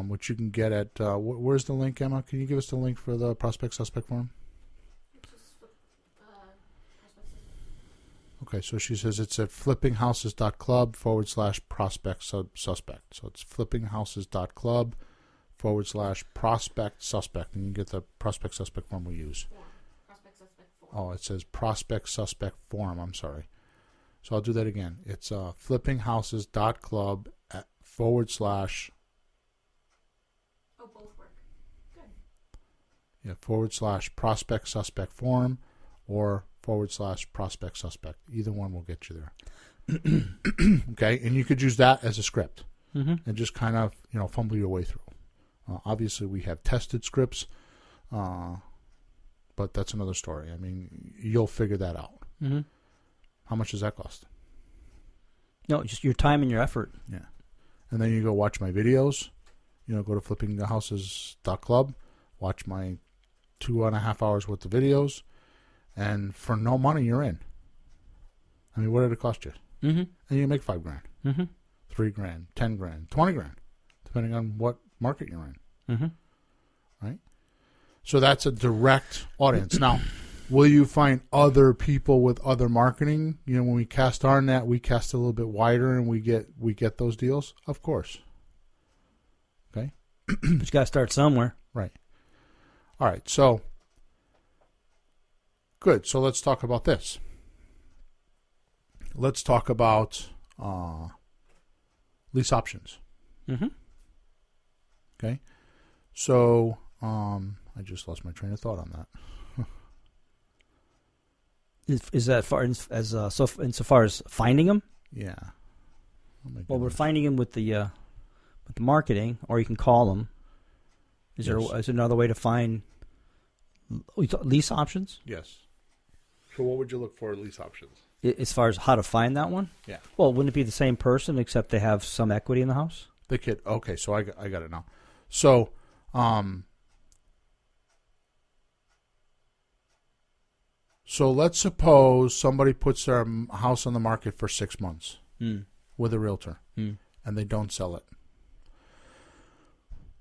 which you can get at, where's the link, Emma? Can you give us the link for the prospect suspect form? Okay, so she says it's at flippinghouses.club/prospect suspect. So it's flippinghouses.club/prospect suspect. And you get the prospect suspect form we use. Prospect suspect form. Oh, it says prospect suspect form. I'm sorry. So I'll do that again. It's flippinghouses.club/. Oh, both work. Good. Yeah, /prospect suspect form or /prospect suspect. Either one will get you there. Okay, and you could use that as a script and just kind of fumble your way through. Obviously, we have tested scripts, but that's another story. I mean, you'll figure that out. Mm-hmm. How much does that cost? No, just your time and your effort. Yeah, and then you go watch my videos. Go to flippinghouses.club, watch my 2.5 hours worth of videos, and for no money, you're in. I mean, what did it cost you? Mm-hmm. And you make $5,000, Mm-hmm. $3,000, $10,000, $20,000, depending on what market you're in. Mm-hmm. Right? So that's a direct audience. Now, will you find other people with other marketing? When we cast our net, we cast a little bit wider, and we get those deals. Of course. Okay. But you got to start somewhere. Right. All right. So good. So let's talk about this. Let's talk about lease options. Mm-hmm. Okay. So I just lost my train of thought on that. Is that far as insofar as finding them? Yeah. Oh my Well, we're goodness. finding them with the marketing, or you can call them. Is Yes. there another way to find lease options? Yes. So what would you look for at lease options? As far as how to find that one? Yeah. Well, wouldn't it be the same person except they have some equity in the house? The kid. Okay, so I got it now. So, so let's suppose somebody puts their house on the market for 6 months with a realtor, and they don't sell it.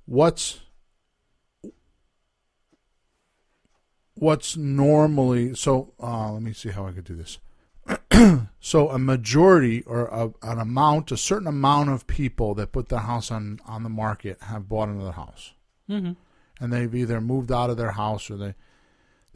What's normally so? Let me see how I could do this. So a majority or a certain amount of people that put their house on the market have bought another house. Mm-hmm. And they've either moved out of their house or the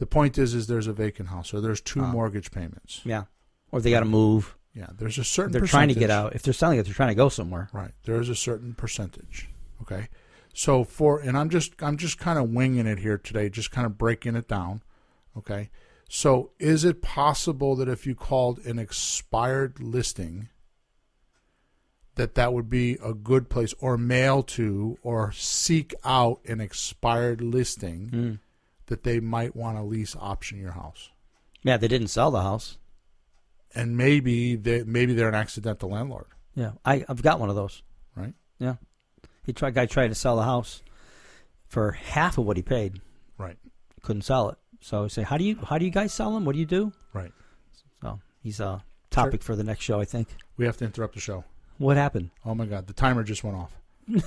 point is there's a vacant house or there's two mortgage payments. Yeah. Or they got to move. Yeah, there's a certain They're percentage. trying to get out. If they're selling it, they're trying to go somewhere. Right. There is a certain percentage. Okay. So I'm just kind of winging it here today, just kind of breaking it down. Okay. So is it possible that if you called an expired listing, that would be a good place, or mail to or seek out an expired listing that they might want to lease option your house? Yeah, they didn't sell the house. And maybe they're an accidental landlord. Yeah, I've got one of those. Right? Yeah. Guy tried to sell the house for half of what he paid. Right. Couldn't sell it. So I say, how do you guys sell them? What do you do? Right. So he's a topic for the next show, I think. We have to interrupt the show. What happened? Oh my God, the timer just went off. There's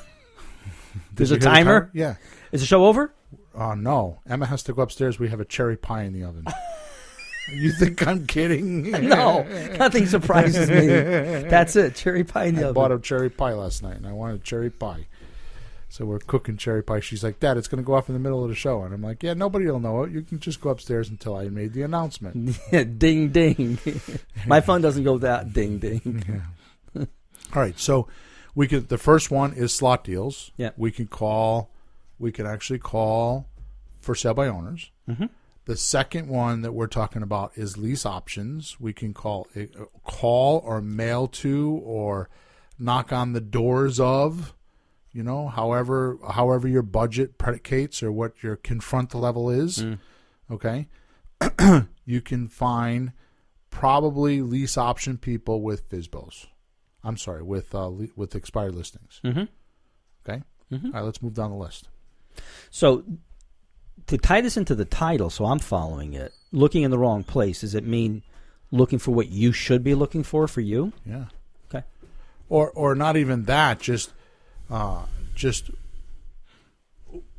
you a hear the timer? Yeah. Is the show over? No. Emma has to go upstairs. We have a cherry pie in the oven. You think I'm kidding? No, nothing surprises me. That's it, cherry pie in the I oven. bought a cherry pie last night, and I wanted cherry pie. So we're cooking cherry pie. She's like, Dad, it's going to go off in the middle of the show. And I'm like, yeah, nobody will know it. You can just go upstairs until I made the announcement. Yeah, ding, ding. My phone doesn't go that ding, ding. Yeah. All right, so the first one is slot deals. Yeah. We can actually call for sale by owners. Mm-hmm. The second one that we're talking about is lease options. We can call or mail to or knock on the doors of, however your budget predicates or what your confront level is. Okay. You can find probably lease option people with FSBOs. I'm sorry, with expired listings. Mm-hmm. Okay. Mm-hmm. All right, let's move down the list. So to tie this into the title, so I'm following it, looking in the wrong place, does it mean looking for what you should be looking for you? Yeah. Okay. Or not even that, just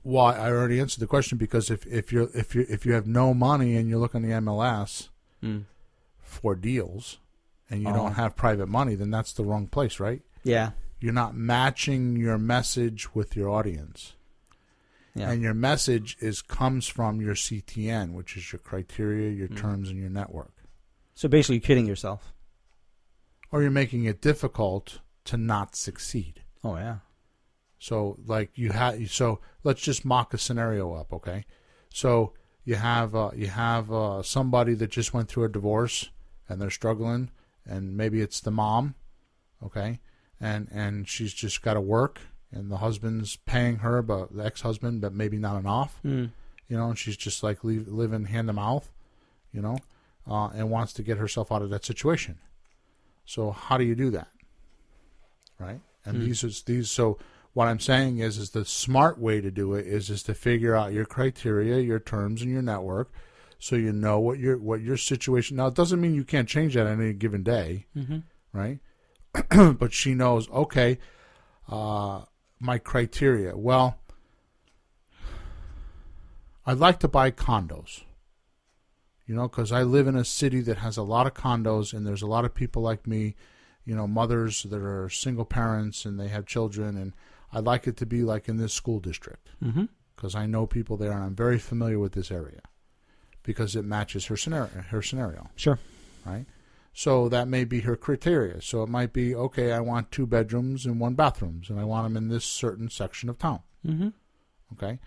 why I already answered the question, because if you have no money and you look on the MLS for deals and you don't have private money, then that's the wrong place, right? Yeah. You're not matching your message with your audience. Yeah. And your message comes from your CTN, which is your criteria, your terms, and your network. So basically, you're kidding yourself. Or you're making it difficult to not succeed. Oh, yeah. So, like so let's just mock a scenario up, okay? So you have somebody that just went through a divorce and they're struggling, and maybe it's the mom, okay, and she's just got to work, and the husband's paying her, but the ex-husband, but maybe not enough, you know, and she's just like living hand to mouth, you know, and wants to get herself out of that situation. So how do you do that, right? And so what I'm saying is the smart way to do it is to figure out your criteria, your terms, and your network, so you know what your situation. Now, it doesn't mean you can't change that on any given day, right? But she knows, okay, my criteria. Well, I'd like to buy condos, you know, because I live in a city that has a lot of condos, and there's a lot of people like me, you know, mothers that are single parents and they have children, and I'd like it to be like in this school district because I know people there and I'm very familiar with this area because it matches her scenario. Sure. Right? So that may be her criteria. So it might be, okay, I want 2 bedrooms and 1 bathrooms, and I want them in this certain section of town. Okay?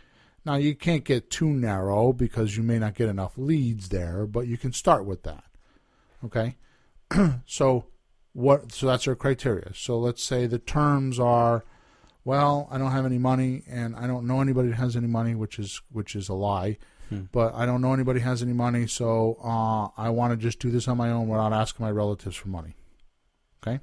Now, you can't get too narrow because you may not get enough leads there, but you can start with that. Okay? So that's her criteria. So let's say the terms are, well, I don't have any money, and I don't know anybody that has any money, which is a lie. But I don't know anybody has any money, so I want to just do this on my own without asking my relatives for money. Okay?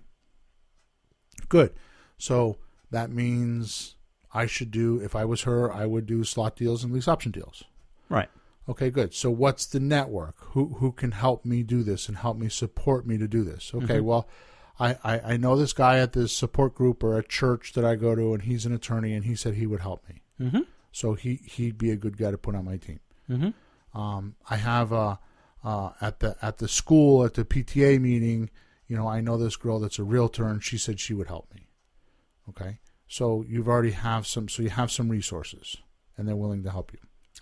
Good. So that means I should do, if I was her, I would do slot deals and lease option deals. Right. Okay, good. So what's the network? Who can help me do this and help me support me to do this? Okay, well, I know this guy at this support group or a church that I go to, and he's an attorney, and he said he would help me. So he'd be a good guy to put on my team. I have at the school, at the PTA meeting, you know, I know this girl that's a realtor, and she said she would help me. Okay, so you have some resources, and they're willing to help you.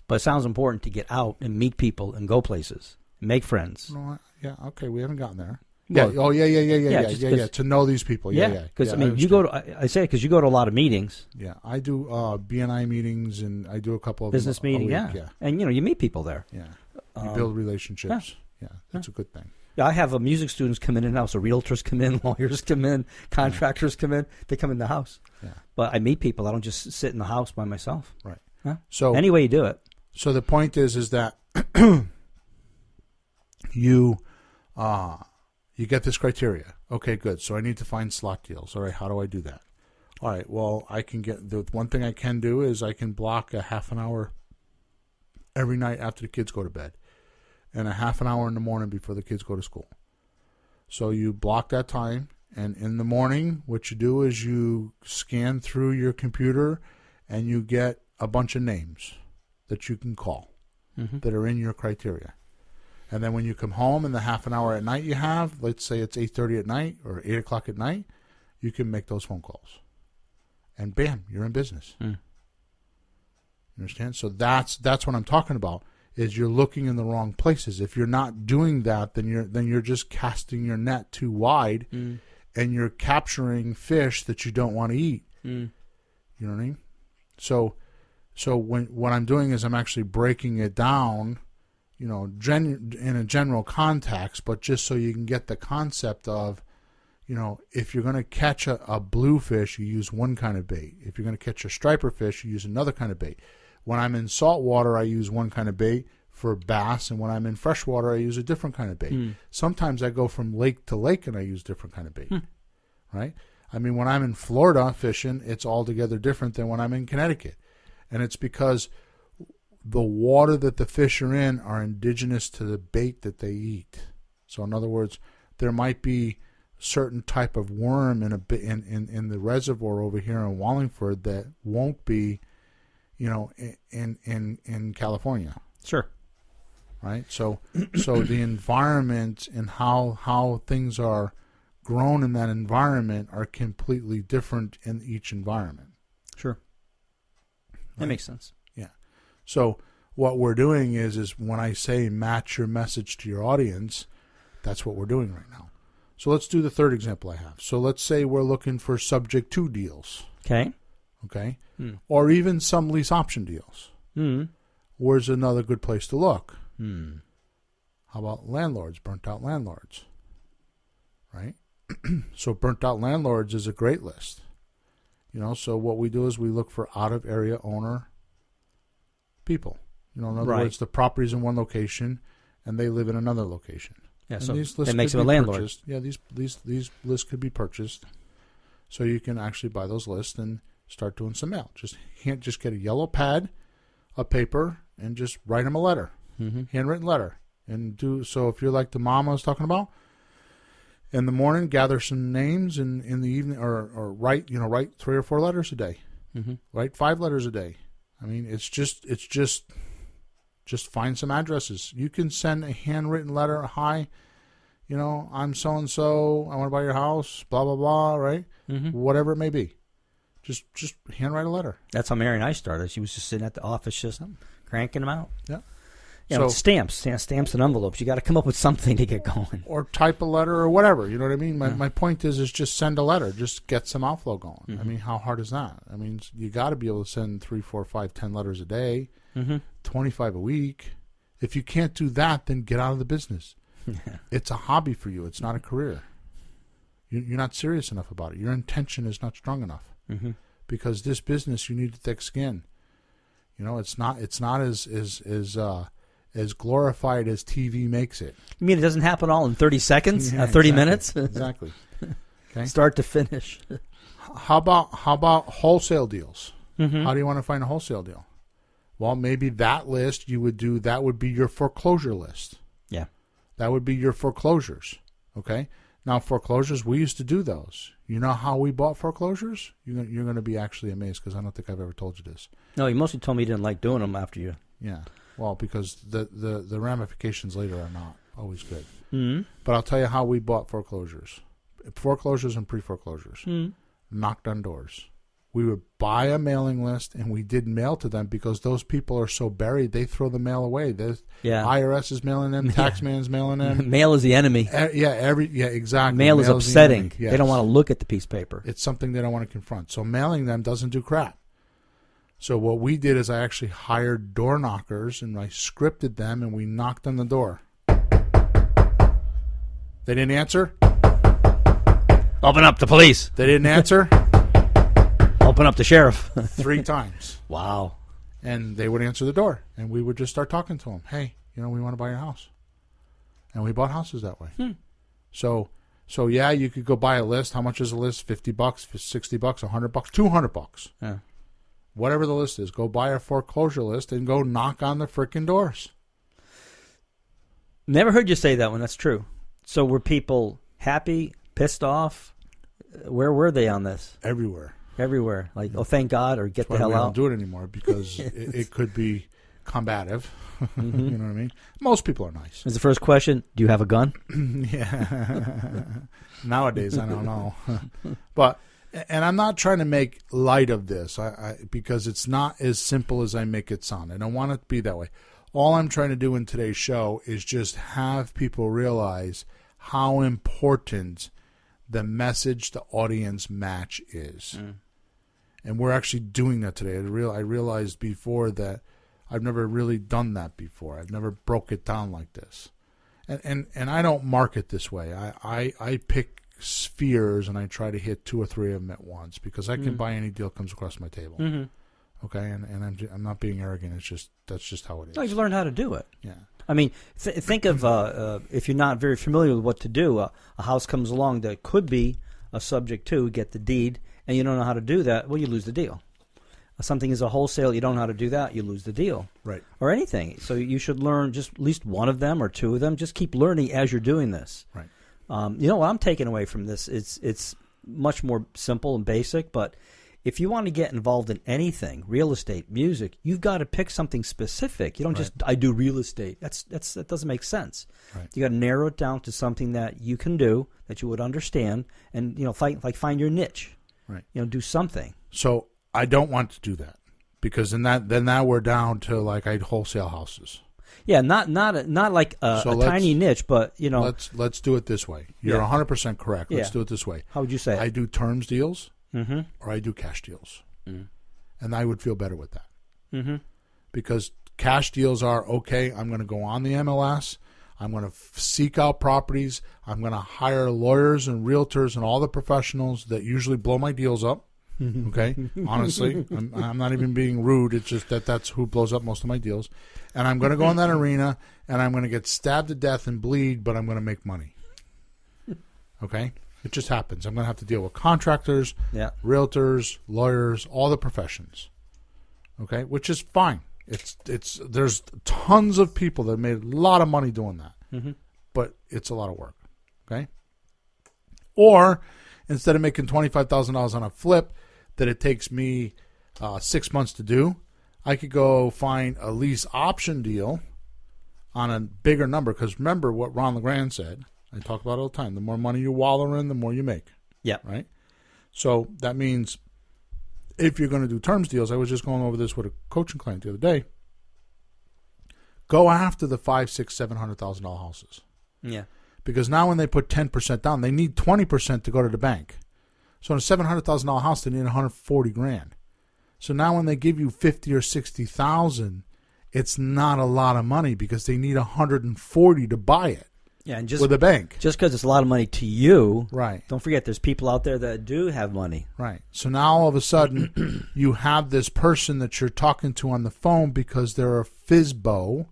But it sounds important to get out and meet people and go places and make friends. No, yeah, okay, we haven't gotten there. Well, yeah. Oh, yeah. just To know these people. Yeah. Because I mean, you go to. I say it because you go to a lot of meetings. Yeah, I do BNI meetings, and I do a couple of business meetings. Yeah, and you know, you meet people there. Yeah, you build relationships. Yeah, that's a good thing. Yeah, I have music students come in and out. So realtors come in, lawyers come in, contractors come in. They come in the house. Yeah, but I meet people. I don't just sit in the house by myself. Right. Huh? So any way you do it. So the point is that you get this criteria. Okay, good. So I need to find slot deals. All right, how do I do that? All right, well, the one thing I can do is I can block a half an hour every night after the kids go to bed, and a half an hour in the morning before the kids go to school. So you block that time, and in the morning, what you do is you scan through your computer, and you get a bunch of names that you can call that are in your criteria. And then when you come home in the half an hour at night you have, let's say it's 8:30 at night or 8 o'clock at night, you can make those phone calls. And bam, you're in business. You understand? So that's what I'm talking about, is you're looking in the wrong places. If you're not doing that, then you're just casting your net too wide, and you're capturing fish that you don't want to eat. You know what I mean? So what I'm doing is I'm actually breaking it down, you know, in a general context, but just so you can get the concept of, you know, if you're going to catch a bluefish, you use one kind of bait. If you're going to catch a striper fish, you use another kind of bait. When I'm in saltwater, I use one kind of bait for bass, and when I'm in freshwater, I use a different kind of bait. Sometimes I go from lake to lake and I use different kind of bait, right? I mean, when I'm in Florida fishing, it's altogether different than when I'm in Connecticut. And it's because the water that the fish are in are indigenous to the bait that they eat. So in other words, there might be certain type of worm in the reservoir over here in Wallingford that won't be, you know, in California. Sure. right? So the environment and how things are grown in that environment are completely different in each environment. Sure. That makes sense. Yeah. So what we're doing is when I say match your message to your audience, that's what we're doing right now. So let's do the third example I have. So let's say we're looking for subject to deals. Okay. Okay. Or even some lease option deals. Where's another good place to look? How about landlords, burnt out landlords? Right? So burnt out landlords is a great list. So what we do is we look for out of area owner people. In other words, the property's in one location and they live in another location. Yeah, and so these lists that makes could them a be landlord. purchased. Yeah, these lists could be purchased. So you can actually buy those lists and start doing some mail. Just get a yellow pad, a paper, and just write them a letter, handwritten letter. And so if you're like the mom I was talking about, in the morning, gather some names, and in the evening, or write 3 or 4 letters a day. Write 5 letters a day. I mean, it's just find some addresses. You can send a handwritten letter. Hi, I'm so and so. I want to buy your house. Blah blah blah. Right. Whatever it may be, just handwrite a letter. That's how Mary and I started. She was just sitting at the office, just cranking them out. Yeah. Stamps and envelopes. You got to come up with something to get going. Or type a letter or whatever. You know what I mean? My point is just send a letter. Just get some outflow going. I mean, how hard is that? I mean, you got to be able to send 3, 4, 5, 10 letters a day, 25 a week. If you can't do that, then get out of the business. It's a hobby for you. It's not a career. You're not serious enough about it. Your intention is not strong enough. Because this business, you need thick skin. It's not as glorified as TV makes it. You mean it doesn't happen all in 30 seconds? 30 minutes? Exactly. Okay. Start to finish. How about wholesale deals? How do you want to find a wholesale deal? Well, maybe that list that would be your foreclosure list. Yeah. That would be your foreclosures. Okay. Now foreclosures, we used to do those. You know how we bought foreclosures? You're going to be actually amazed because I don't think I've ever told you this. No, you mostly told me you didn't like doing them after you. Yeah. Well, because the ramifications later are not always good. But I'll tell you how we bought foreclosures. Foreclosures and pre-foreclosures. Knocked on doors. We would buy a mailing list, and we did mail to them because those people are so buried, they throw the mail away. IRS is mailing them. Taxman's mailing them. Mail is the enemy. Exactly. Mail is upsetting. Yes. They don't want to look at the piece of paper. It's something they don't want to confront. So mailing them doesn't do crap. So what we did is I actually hired door knockers, and I scripted them, and we knocked on the door. They didn't answer. Open up, the police. They didn't answer. Open up, the sheriff. 3 times. Wow. And they would answer the door, and we would just start talking to them. Hey, we want to buy your house. And we bought houses that way. So yeah, you could go buy a list. How much is a list? $50, $60, $100, $200. Yeah. Whatever the list is, go buy a foreclosure list and go knock on the frickin' doors. Never heard you say that one. That's true. So were people happy, pissed off? Where were they on this? Everywhere. Like, oh, thank God, or get the hell out. We don't do it anymore because it could be combative. You know what I mean? Most people are nice. Is the first question, do you have a gun? Yeah. Nowadays, I don't know. And I'm not trying to make light of this because it's not as simple as I make it sound. I don't want it to be that way. All I'm trying to do in today's show is just have people realize how important the message to audience match is. And we're actually doing that today. I realized before that I've never really done that before. I've never broke it down like this. And I don't market this way. I pick spheres and I try to hit 2 or 3 of them at once because I can buy any deal that comes across my table. Okay, and I'm not being arrogant. That's just how it is. No, you learn how to do it. Yeah. I mean, think of if you're not very familiar with what to do, a house comes along that could be a subject to, get the deed, and you don't know how to do that, well, you lose the deal. Something is a wholesale, you don't know how to do that, you lose the deal. Right. Or anything. So you should learn just at least one of them or 2 of them. Just keep learning as you're doing this. Right. You know what I'm taking away from this? It's much more simple and basic, but if you want to get involved in anything, real estate, music, you've got to pick something specific. You don't just, I do real estate. That doesn't make sense. Right. You got to narrow it down to something that you can do, that you would understand, and find your niche. Right. Do something. So I don't want to do that, because then now we're down to like I wholesale houses. Yeah, not like a tiny niche, but Let's do it this way. You're 100% correct. Let's do it this way. How would you say it? I do terms deals, mm-hmm. or I do cash deals, Mm. and I would feel better with that. Mm-hmm. Because cash deals are, okay, I'm going to go on the MLS, I'm going to seek out properties, I'm going to hire lawyers and realtors and all the professionals that usually blow my deals up. Okay, honestly, I'm not even being rude. It's just that's who blows up most of my deals. And I'm going to go in that arena, and I'm going to get stabbed to death and bleed, but I'm going to make money. Okay? It just happens. I'm going to have to deal with contractors, realtors, lawyers, all the professions. Okay? Which is fine. There's tons of people that made a lot of money doing that. Mm-hmm. But it's a lot of work. Okay? Or instead of making $25,000 on a flip that it takes me 6 months to do, I could go find a lease option deal on a bigger number. Because remember what Ron LeGrand said. I talk about it all the time. The more money you wallow in, the more you make. Yeah. Right? So that means if you're going to do terms deals, I was just going over this with a coaching client the other day. Go after the $500,000, $600,000, $700,000 houses. Yeah. Because now when they put 10% down, they need 20% to go to the bank. So in a $700,000 house, they need $140,000. So now when they give you $50,000 or $60,000, it's not a lot of money because they need $140,000 to buy it. Yeah, and just with a bank. Just because it's a lot of money to you, right? Don't forget, there's people out there that do have money, right? So now all of a sudden, you have this person that you're talking to on the phone because they're a FSBO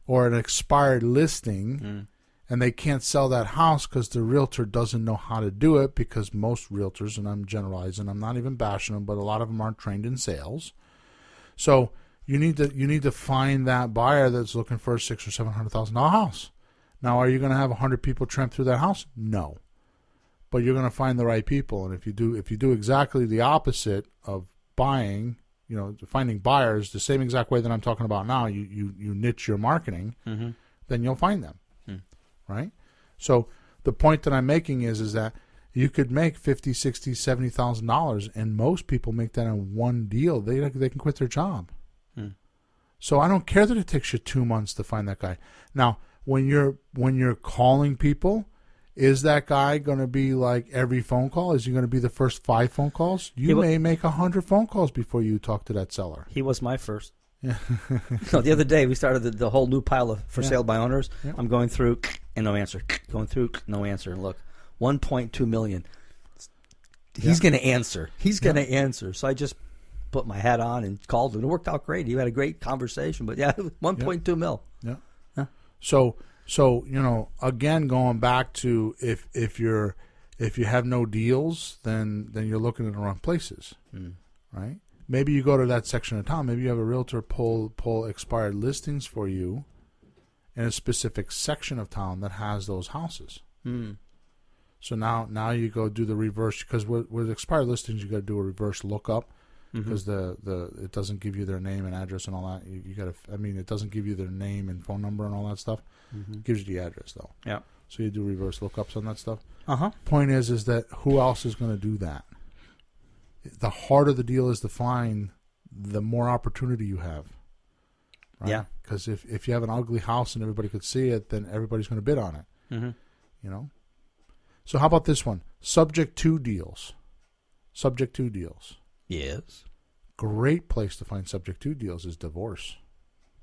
or an expired listing, and they can't sell that house because the realtor doesn't know how to do it. Because most realtors, and I'm generalizing, I'm not even bashing them, but a lot of them aren't trained in sales. So you need to find that buyer that's looking for a $600,000 or $700,000 house. Now, are you going to have 100 people tramp through that house? No. But you're going to find the right people. And if you do exactly the opposite of buying, finding buyers the same exact way that I'm talking about now, you niche your marketing, then you'll find them. Right? So the point that I'm making is that you could make $50,000, $60,000, $70,000, and most people make that in one deal. They can quit their job. So I don't care that it takes you 2 months to find that guy. Now, when you're calling people, is that guy going to be like every phone call? Is he going to be the first 5 phone calls? You may make 100 phone calls before you talk to that seller. He was my first. Yeah. No, the other day we started the whole new pile of for sale by owners. Yeah. I'm going through and no answer. Going through, no answer. And look, 1.2 million. He's going to answer. He's going to answer. So I just put my hat on and called him. It worked out great. He had a great conversation. But 1.2 mil. Yeah. So again, going back to if you have no deals, then you're looking in the wrong places, right? Maybe you go to that section of town. Maybe you have a realtor pull expired listings for you in a specific section of town that has those houses. So now you go do the reverse, because with expired listings you got to do a reverse lookup. Because it doesn't give you their name and address and all that. You got to. It doesn't give you their name and phone number and all that stuff. It gives you the address though. Yeah. So you do reverse lookups on that stuff. Point is that who else is going to do that? The harder the deal is to find, the more opportunity you have. Right? Yeah. Because if you have an ugly house and everybody could see it, then everybody's going to bid on it. So how about this one? Subject to deals. Subject to deals. Yes. Great place to find subject to deals is divorce.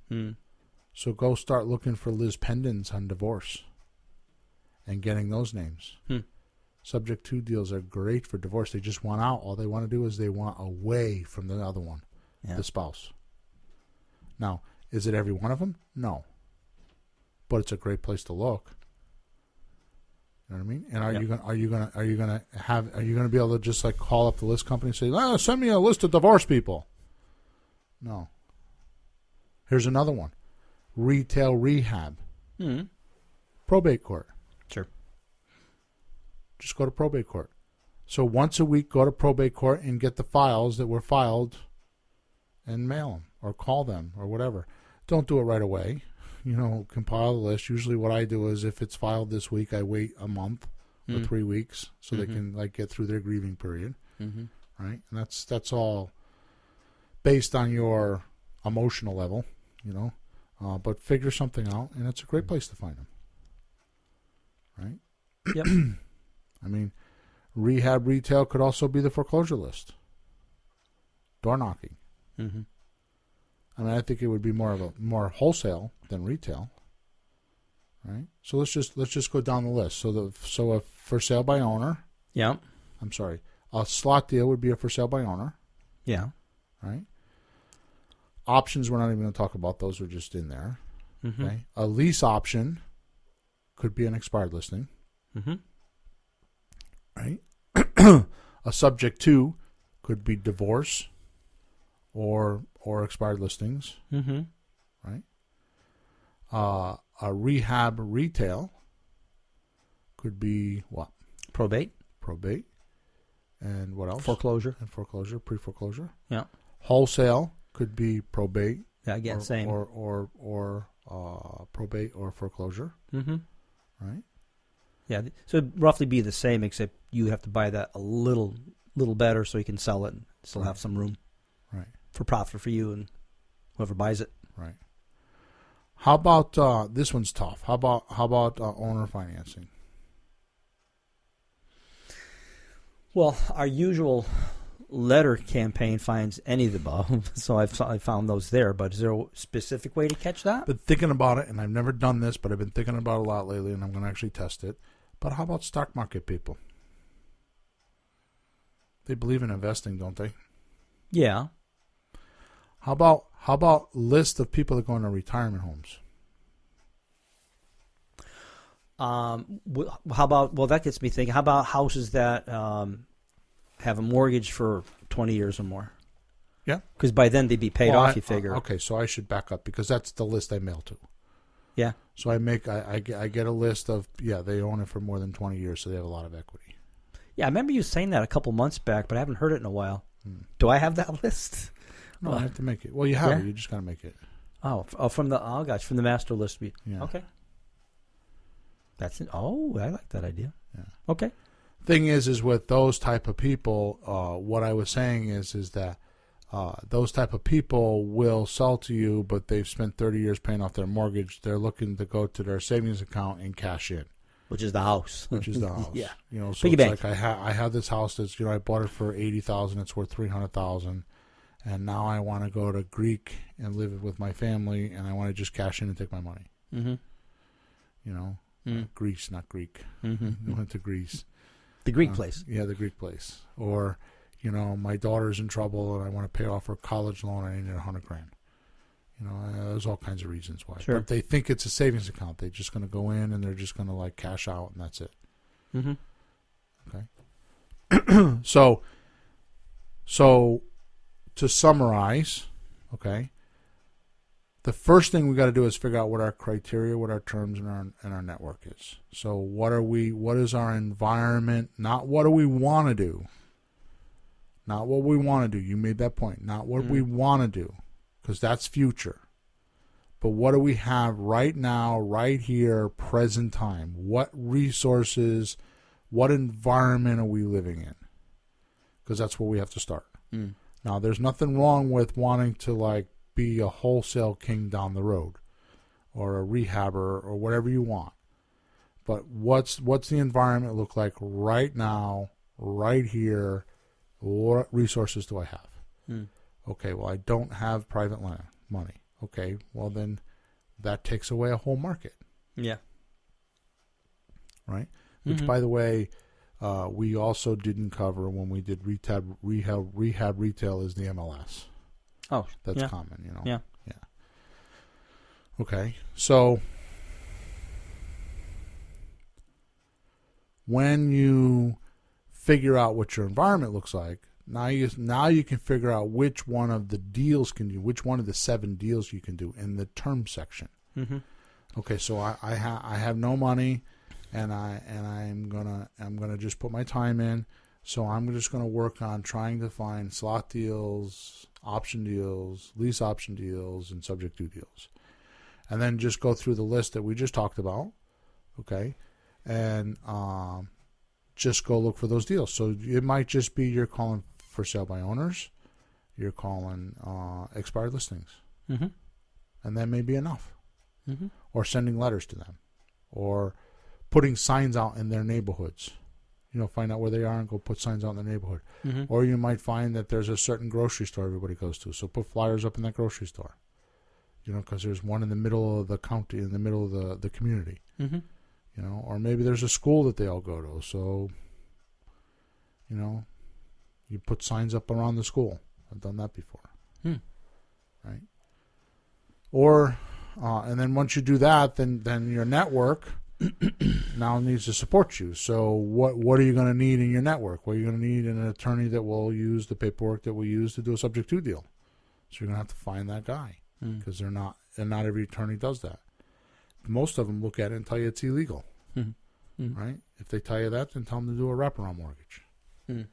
So go start looking for Liz Pendens on divorce and getting those names. Subject to deals are great for divorce. They just want out. All they want to do is they want away from the other one, the spouse. Now, is it every one of them? No. But it's a great place to look. You know what I mean? And are you gonna be able to just like call up the list company and say, send me a list of divorced people? No. Here's another one. Retail rehab. Probate court. Sure. Just go to probate court. So once a week, go to probate court and get the files that were filed and mail them or call them or whatever. Don't do it right away. Compile the list. Usually what I do is if it's filed this week, I wait a month or 3 weeks so they can get through their grieving period. Right? And that's all based on your emotional level, but figure something out, and it's a great place to find them. Right? Yep. I mean, rehab retail could also be the foreclosure list. Door knocking. I mean, I think it would be more wholesale than retail. Right? So let's just go down the list. So a for sale by owner. Yeah. I'm sorry. A slot deal would be a for sale by owner. Yeah. Right? Options, we're not even going to talk about. Those are just in there. Okay. A lease option could be an expired listing. Right? A subject to could be divorce or expired listings. Right? A rehab retail could be what? Probate. And what else? Foreclosure. And foreclosure, pre-foreclosure. Yeah. Wholesale could be probate. Yeah, again, same. Or probate or foreclosure. Right? Yeah, so it'd roughly be the same, except you have to buy that a little better so you can sell it and still have some room. Right. For profit for you and whoever buys it. Right. How about this one's tough? How about owner financing? Well, our usual letter campaign finds any of the above, so I found those there. But is there a specific way to catch that? Been thinking about it, and I've never done this, but I've been thinking about it a lot lately, and I'm going to actually test it. But how about stock market people? They believe in investing, don't they? Yeah. How about list of people that go into retirement homes? How about, well, that gets me thinking, how about houses that have a mortgage for 20 years or more? Yeah. Because by then they'd be paid off, you figure. Okay, so I should back up because that's the list I mail to. Yeah. So I get a list of, they own it for more than 20 years, so they have a lot of equity. Yeah, I remember you saying that a couple months back, but I haven't heard it in a while. Do I have that list? No, I have to make it. Well, you have it. You just got to make it. From the master list. Yeah. Okay. That's it. Oh, I like that idea. Yeah. Okay. Thing is with those type of people, what I was saying is that those type of people will sell to you, but they've spent 30 years paying off their mortgage. They're looking to go to their savings account and cash in. Which is the house. Yeah. So Piggy it's bank. like I have this house that's, I bought it for $80,000. It's worth $300,000. And now I want to go to Greek and live with my family, and I want to just cash in and take my money. Greece, not Greek. I went to Greece. The Greek place. Yeah, the Greek place. Or, my daughter's in trouble, and I want to pay off her college loan, and I need $100,000. There's all kinds of reasons why. Sure. But they think it's a savings account. They're just going to go in, and they're just going to, cash out, and that's it. Okay? So to summarize, okay, the first thing we got to do is figure out what our criteria, what our terms, and our network is. So what is our environment? Not what do we want to do. Not what we want to do. You made that point. Not what we want to do, because that's future. But what do we have right now, right here, present time? What resources, what environment are we living in? Because that's where we have to start. Now, there's nothing wrong with wanting to be a wholesale king down the road, or a rehabber, or whatever you want. But what's the environment look like right now, right here? What resources do I have? Okay, well, I don't have private money. Okay, well then that takes away a whole market. Yeah. Right? Which, by the way, we also didn't cover when we did rehab retail is the MLS. Oh, that's common, Yeah. Okay, so when you figure out what your environment looks like, now you can figure out which one of the deals which one of the 7 deals you can do in the term section. Okay, so I have no money, and I'm gonna just put my time in. So I'm just going to work on trying to find slot deals, option deals, lease option deals, and subject to deals. And then just go through the list that we just talked about, okay? And just go look for those deals. So it might just be you're calling for sale by owners, you're calling expired listings. Mm-hmm. And that may be enough. Mm-hmm. Or sending letters to them. Or putting signs out in their neighborhoods. Find out where they are and go put signs out in the neighborhood. Mm-hmm. Or you might find that there's a certain grocery store everybody goes to. So put flyers up in that grocery store. Because there's one in the middle of the county, in the middle of the community. Mm-hmm. Or maybe there's a school that they all go to. So, you put signs up around the school. I've done that before. Right? Or, and then once you do that, then your network now needs to support you. So what are you going to need in your network? Well, you're going to need an attorney that will use the paperwork that we use to do a subject to deal. So you're going to have to find that guy because not every attorney does that. Most of them look at it and tell you it's illegal, right? If they tell you that, then tell them to do a wraparound mortgage. It's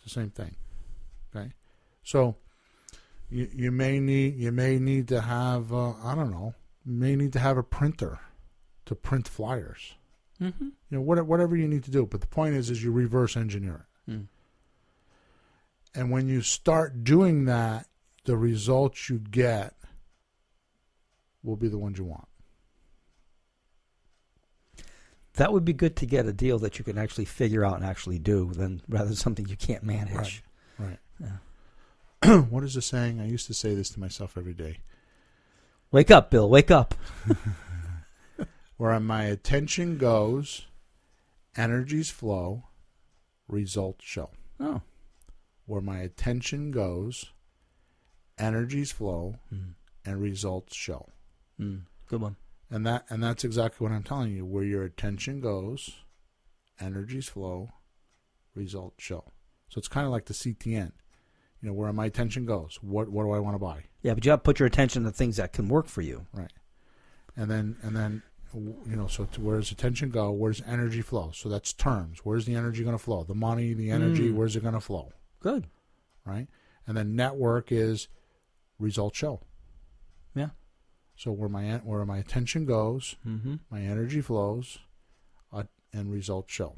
the same thing, okay? So you may need to have you may need to have a printer to print flyers. Whatever you need to do. But the point is you reverse engineer it. And when you start doing that, the results you get will be the ones you want. That would be good to get a deal that you can actually figure out and actually do, rather than something you can't manage. Right. Yeah. What is the saying? I used to say this to myself every day. Wake up, Bill. Wake up. Where my attention goes, energies flow, results show. Oh. Where my attention goes, energies flow, and results show. Good one. And that's exactly what I'm telling you. Where your attention goes, energies flow, results show. So it's kind of like the CTN. Where my attention goes. What do I want to buy? Yeah, but you have to put your attention to things that can work for you. Right. And then so where does attention go? Where's energy flow? So that's terms. Where's the energy going to flow? The money, the energy, where's it going to flow? Good. Right? And then network is results show. Yeah. So where my attention goes, my energy flows, and results show.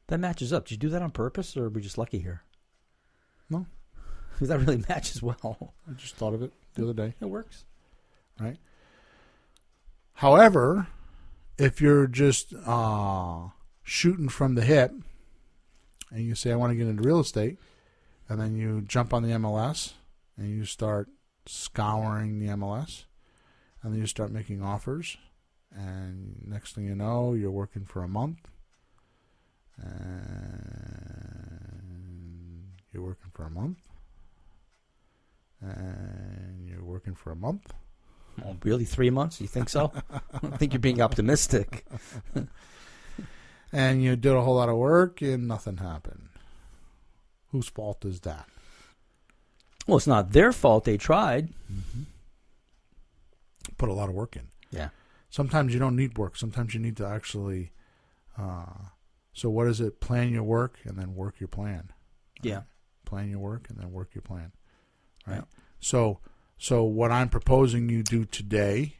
That matches up. Did you do that on purpose, or were we just lucky here? No. Because that really matches well. I just thought of it the other day. It works. Right? However, if you're just shooting from the hip and you say, I want to get into real estate, and then you jump on the MLS and you start scouring the MLS, and then you start making offers, and next thing you know, you're working for a month, and you're working for a month, and you're working for a month. Oh, really? 3 months? You think so? I think you're being optimistic. And you did a whole lot of work and nothing happened. Whose fault is that? Well, it's not their fault. They tried. Put a lot of work in. Yeah. Sometimes you don't need work. Sometimes you need to actually. So what is it? Plan your work and then work your plan. Yeah. Right? Plan your work and then work your plan. Right. Yeah. So what I'm proposing you do today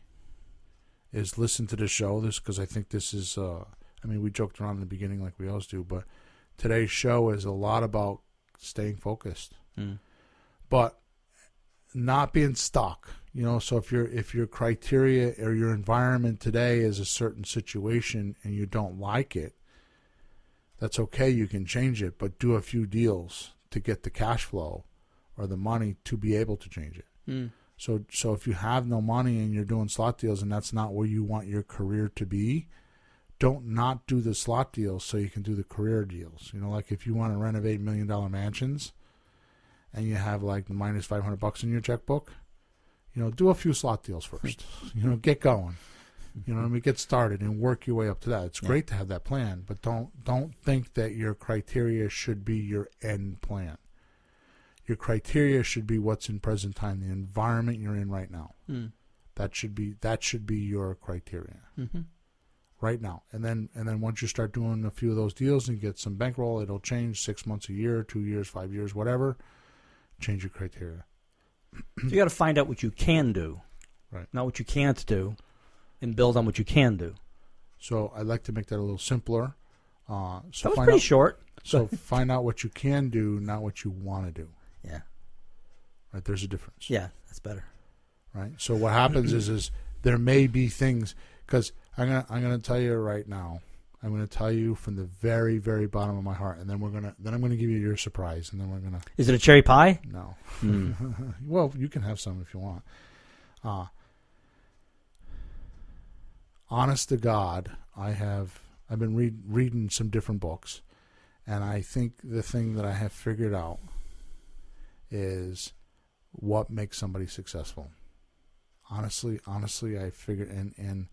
is listen to the show. Because I think this is. We joked around in the beginning like we always do, but today's show is a lot about staying focused, but not being stuck. So if your criteria or your environment today is a certain situation and you don't like it, that's okay. You can change it, but do a few deals to get the cash flow or the money to be able to change it. So if you have no money and you're doing slot deals and that's not where you want your career to be, don't not do the slot deals so you can do the career deals. Like if you want to renovate $1 million mansions and you have like minus $500 in your checkbook, do a few slot deals first. Get going. Get started and work your way up to that. It's great to have that plan, but don't think that your criteria should be your end plan. Your criteria should be what's in present time, the environment you're in right now. That should be your criteria. right now. And then once you start doing a few of those deals and get some bankroll, it'll change 6 months, a year, 2 years, 5 years, whatever. Change your criteria. So you got to find out what you can do, right? Not what you can't do, and build on what you can do. So I'd like to make that a little simpler. So that was pretty short. So find out what you can do, not what you want to do. Yeah. Right. There's a difference. Yeah, that's better. Right. So what happens is there may be things, because I'm gonna tell you right now. I'm gonna tell you from the very, very bottom of my heart, and then I'm gonna give you your surprise, and then we're gonna. Is it a cherry pie? No. Well, you can have some if you want. Honest to God, I've been reading some different books, and I think the thing that I have figured out is what makes somebody successful. Honestly, I figured, and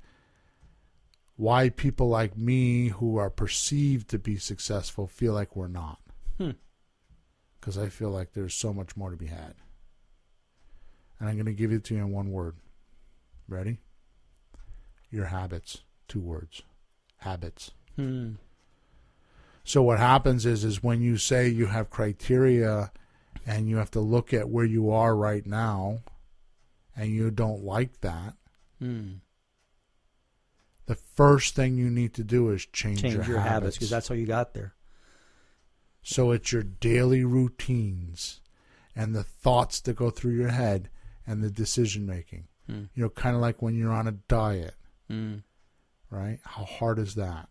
why people like me who are perceived to be successful feel like we're not. Because I feel like there's so much more to be had. And I'm going to give it to you in one word. Ready? Your habits. 2 words. Habits. So what happens is when you say you have criteria and you have to look at where you are right now and you don't like that, the first thing you need to do is change your habits, because that's how you got there. So it's your daily routines and the thoughts that go through your head and the decision making. Kind of like when you're on a diet, right? How hard is that?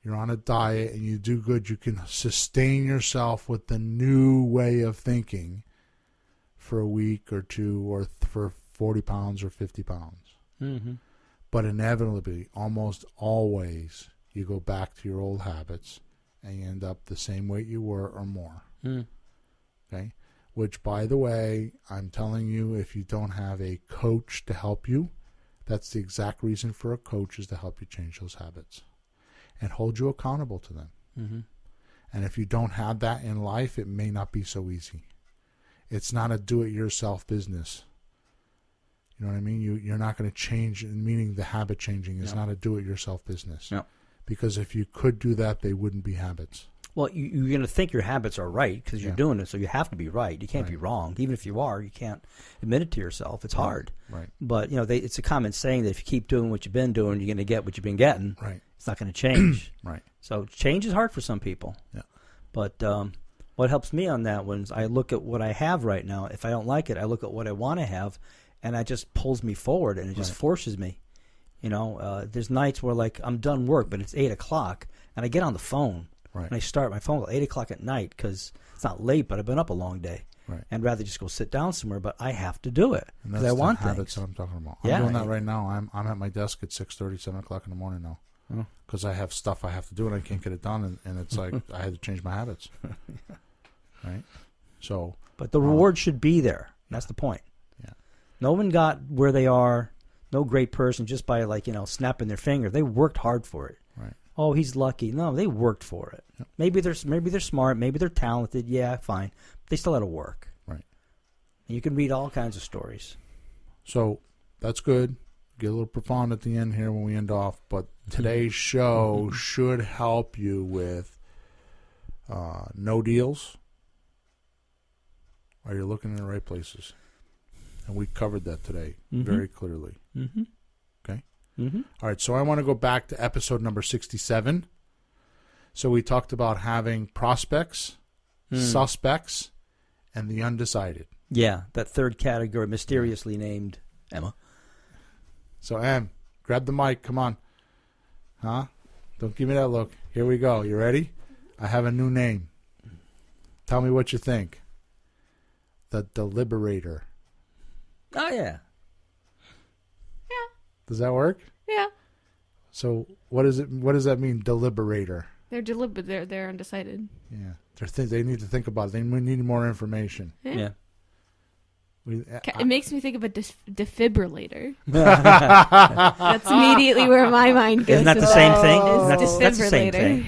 You're on a diet and you do good. You can sustain yourself with the new way of thinking for a week or two, or for 40 pounds or 50 pounds. But inevitably, almost always, you go back to your old habits and you end up the same weight you were or more. Okay? Which, by the way, I'm telling you, if you don't have a coach to help you, that's the exact reason for a coach, is to help you change those habits and hold you accountable to them. And if you don't have that in life, it may not be so easy. It's not a do-it-yourself business. You know what I mean? You're not going to change, meaning the habit changing is not a do-it-yourself business. No. Because if you could do that, they wouldn't be habits. Well, you're going to think your habits are right because you're doing it, so you have to be right. You can't be wrong. Even if you are, you can't admit it to yourself. It's hard. Right. But, it's a common saying that if you keep doing what you've been doing, you're going to get what you've been getting. Right. It's not going to change. Right. So change is hard for some people. Yeah. But what helps me on that one is I look at what I have right now. If I don't like it, I look at what I want to have, and that just pulls me forward, and it just forces me. There's nights where, like, I'm done work, but it's 8 o'clock, and I get on the phone. Right. And I start my phone at 8 o'clock at night because it's not late, but I've been up a long day. Right. And rather just go sit down somewhere, but I have to do it because I want the habits things. that I'm talking about. Yeah, I'm doing that right now. I'm at my desk at 6:30, 7 o'clock in the morning now. Because I have stuff I have to do and I can't get it done, and it's like I had to change my habits. Right? So. But the reward should be there. That's the point. Yeah. No one got where they are, no great person, just by, snapping their finger. They worked hard for it. Right. Oh, he's lucky. No, they worked for it. Yep. Maybe they're smart. Maybe they're talented. Yeah, fine. But they still had to work. Right. And you can read all kinds of stories. So that's good. Get a little profound at the end here when we end off. But today's show should help you with no deals. Are you looking in the right places? And we covered that today very clearly. Okay? All right, so I want to go back to episode number 67. So we talked about having prospects, suspects, and the undecided. Yeah, that third category, mysteriously named Emma. So, Em, grab the mic. Come on. Huh? Don't give me that look. Here we go. You ready? I have a new name. Tell me what you think. The Deliberator. Oh, yeah. Yeah. Does that work? Yeah. So what is it? What does that mean, deliberator? They're deliberate. They're undecided. Yeah. They need to think about it. They need more information. Yeah. It makes me think of a defibrillator. That's immediately where my mind goes. Isn't that the same thing? That's the same thing.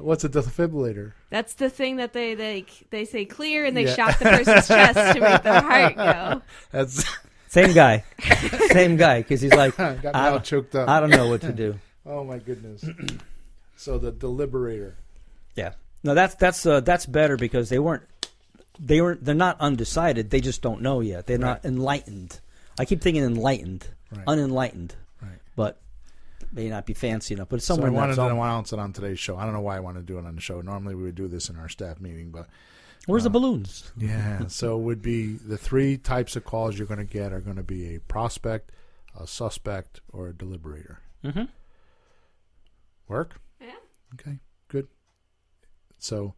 What's a defibrillator? That's the thing that they say clear and they shock the person's chest to make their heart go. That's same guy, because he's like, got me all choked up. I don't know what to do. Oh my goodness. So the deliberator. Yeah. No, that's better because they're not undecided. They just don't know yet. They're not enlightened. I keep thinking enlightened, unenlightened, but may not be fancy enough. But somewhere. So I wanted to announce it on today's show. I don't know why I want to do it on the show. Normally we would do this in our staff meeting, but where's the balloons? Yeah. So it would be the 3 types of calls you're going to get are going to be a prospect, a suspect, or a deliberator. Mm-hmm. Work? Yeah. Okay. Good. So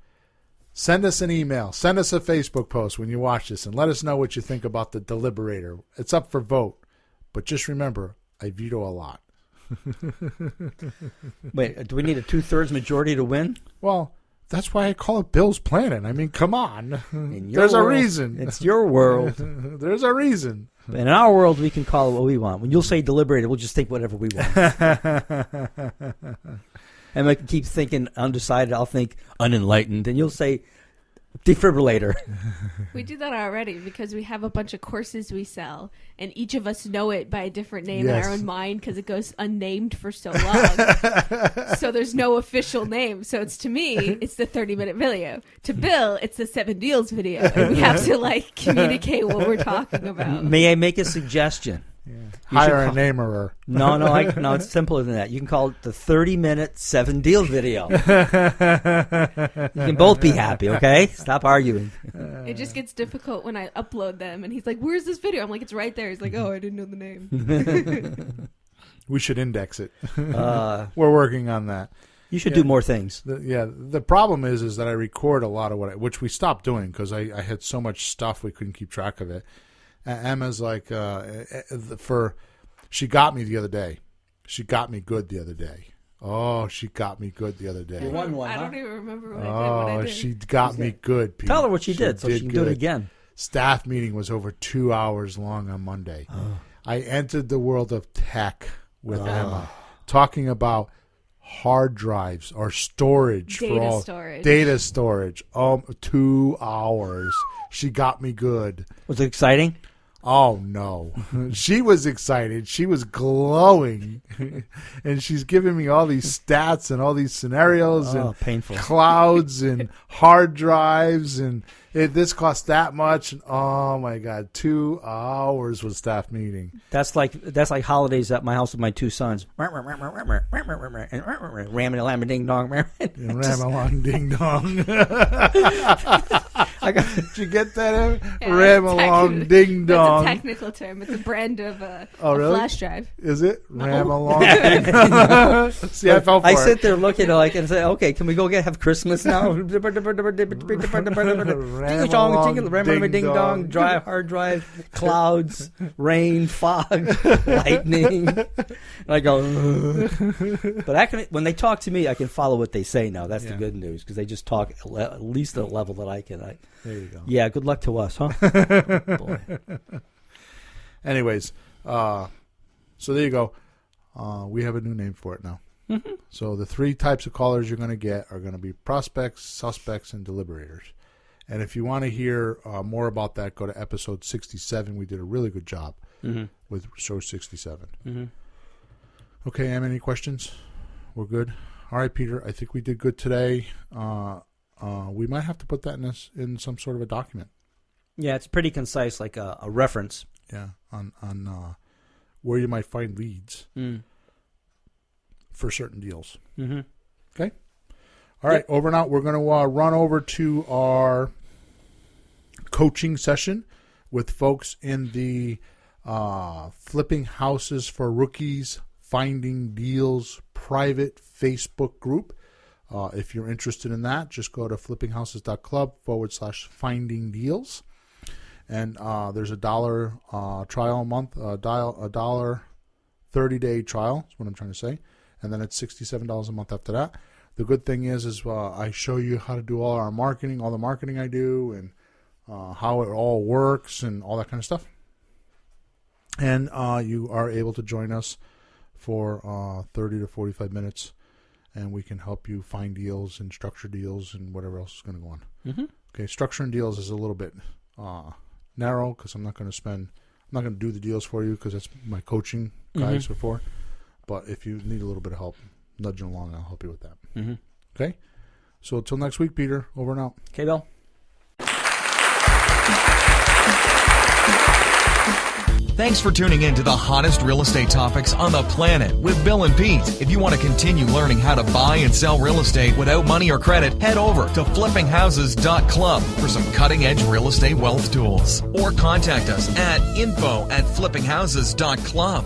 send us an email. Send us a Facebook post when you watch this and let us know what you think about the deliberator. It's up for vote. But just remember, I veto a lot. Wait, do we need a 2/3 majority to win? Well, that's why I call it Bill's Planet. I mean, come on. There's a reason. It's your world. There's a reason. In our world, we can call it what we want. When you'll say deliberator, we'll just think whatever we want. And I can keep thinking undecided. I'll think unenlightened. And you'll say defibrillator. We do that already because we have a bunch of courses we sell, and each of us know it by a different name in our own mind because it goes unnamed for so long. So there's no official name. So it's to me, it's the 30-minute video. To Bill, it's the 7 Deals video. And we have to communicate what we're talking about. May I make a suggestion? Yeah. Hire a namerer. No, it's simpler than that. You can call it the 30-minute 7 Deals video. You can both be happy, okay? Stop arguing. It just gets difficult when I upload them, and he's like, "Where's this video?" I'm like, "It's right there." He's like, "Oh, I didn't know the name." We should index it. We're working on that. You should do more things. The problem is that I record a lot of which we stopped doing because I had so much stuff we couldn't keep track of it. Emma's like, she got me the other day. She got me good the other day. Oh, she got me good the other day. You won one, I huh? don't even remember what I did. She got me good, Pete. Tell her what she did so she can do it again. Staff meeting was over 2 hours long on Monday. I entered the world of tech with Emma, talking about hard drives or storage data storage. 2 hours. She got me good. Was it exciting? Oh, no. She was excited. She was glowing. And she's giving me all these stats and all these scenarios and painful clouds and hard drives. And this costs that much. And, oh, my God. 2 hours was staff meeting. That's like holidays at my house with my 2 sons. Ram-a-lam-a-ding-dong. Ram-a-long-ding-dong. Did you get that? Yeah, Ram-a-long-ding-dong. That's a technical term. It's a brand of a really? flash drive. Is it? Ram-a-long-ding-dong. See, I fell for I it. sit there looking and say, okay, can we go have Christmas now? Ram-a-ding-dong, drive, hard drive, clouds, rain, fog, lightning. And I go, but when they talk to me, I can follow what they say now. That's the good news because they just talk at least at a level that I can. There you go. Yeah, good luck to us, huh? Boy. Anyways, so there you go. We have a new name for it now. Mm-hmm. So the 3 types of callers you're going to get are going to be prospects, suspects, and deliberators. And if you want to hear more about that, go to episode 67. We did a really good job with show 67. Mm-hmm. Okay, Em, any questions? We're good? All right, Peter, I think we did good today. We might have to put that in some sort of a document. Yeah, it's pretty concise, like a reference. Yeah, on where you might find leads for certain deals. Mm-hmm. Okay? All right, over and out. We're going to run over to our coaching session with folks in the Flipping Houses for Rookies, Finding Deals private Facebook group. If you're interested in that, just go to flippinghouses.club/finding deals. And there's $1 trial a month, $1 30-day trial is what I'm trying to say. And then it's $67 a month after that. The good thing is I show you how to do all our marketing, all the marketing I do, and how it all works and all that kind of stuff. And you are able to join us for 30 to 45 minutes, and we can help you find deals and structure deals and whatever else is going to go on. Mm-hmm. Okay, structuring deals is a little bit narrow because I'm not going to do the deals for you because that's my coaching guys are for. But if you need a little bit of help, nudging along, I'll help you with that. Mm-hmm. Okay? So until next week, Peter, over and out. Okay, Bill. Thanks for tuning in to the hottest real estate topics on the planet with Bill and Pete. If you want to continue learning how to buy and sell real estate without money or credit, head over to flippinghouses.club for some cutting-edge real estate wealth tools. Or contact us at info@flippinghouses.club.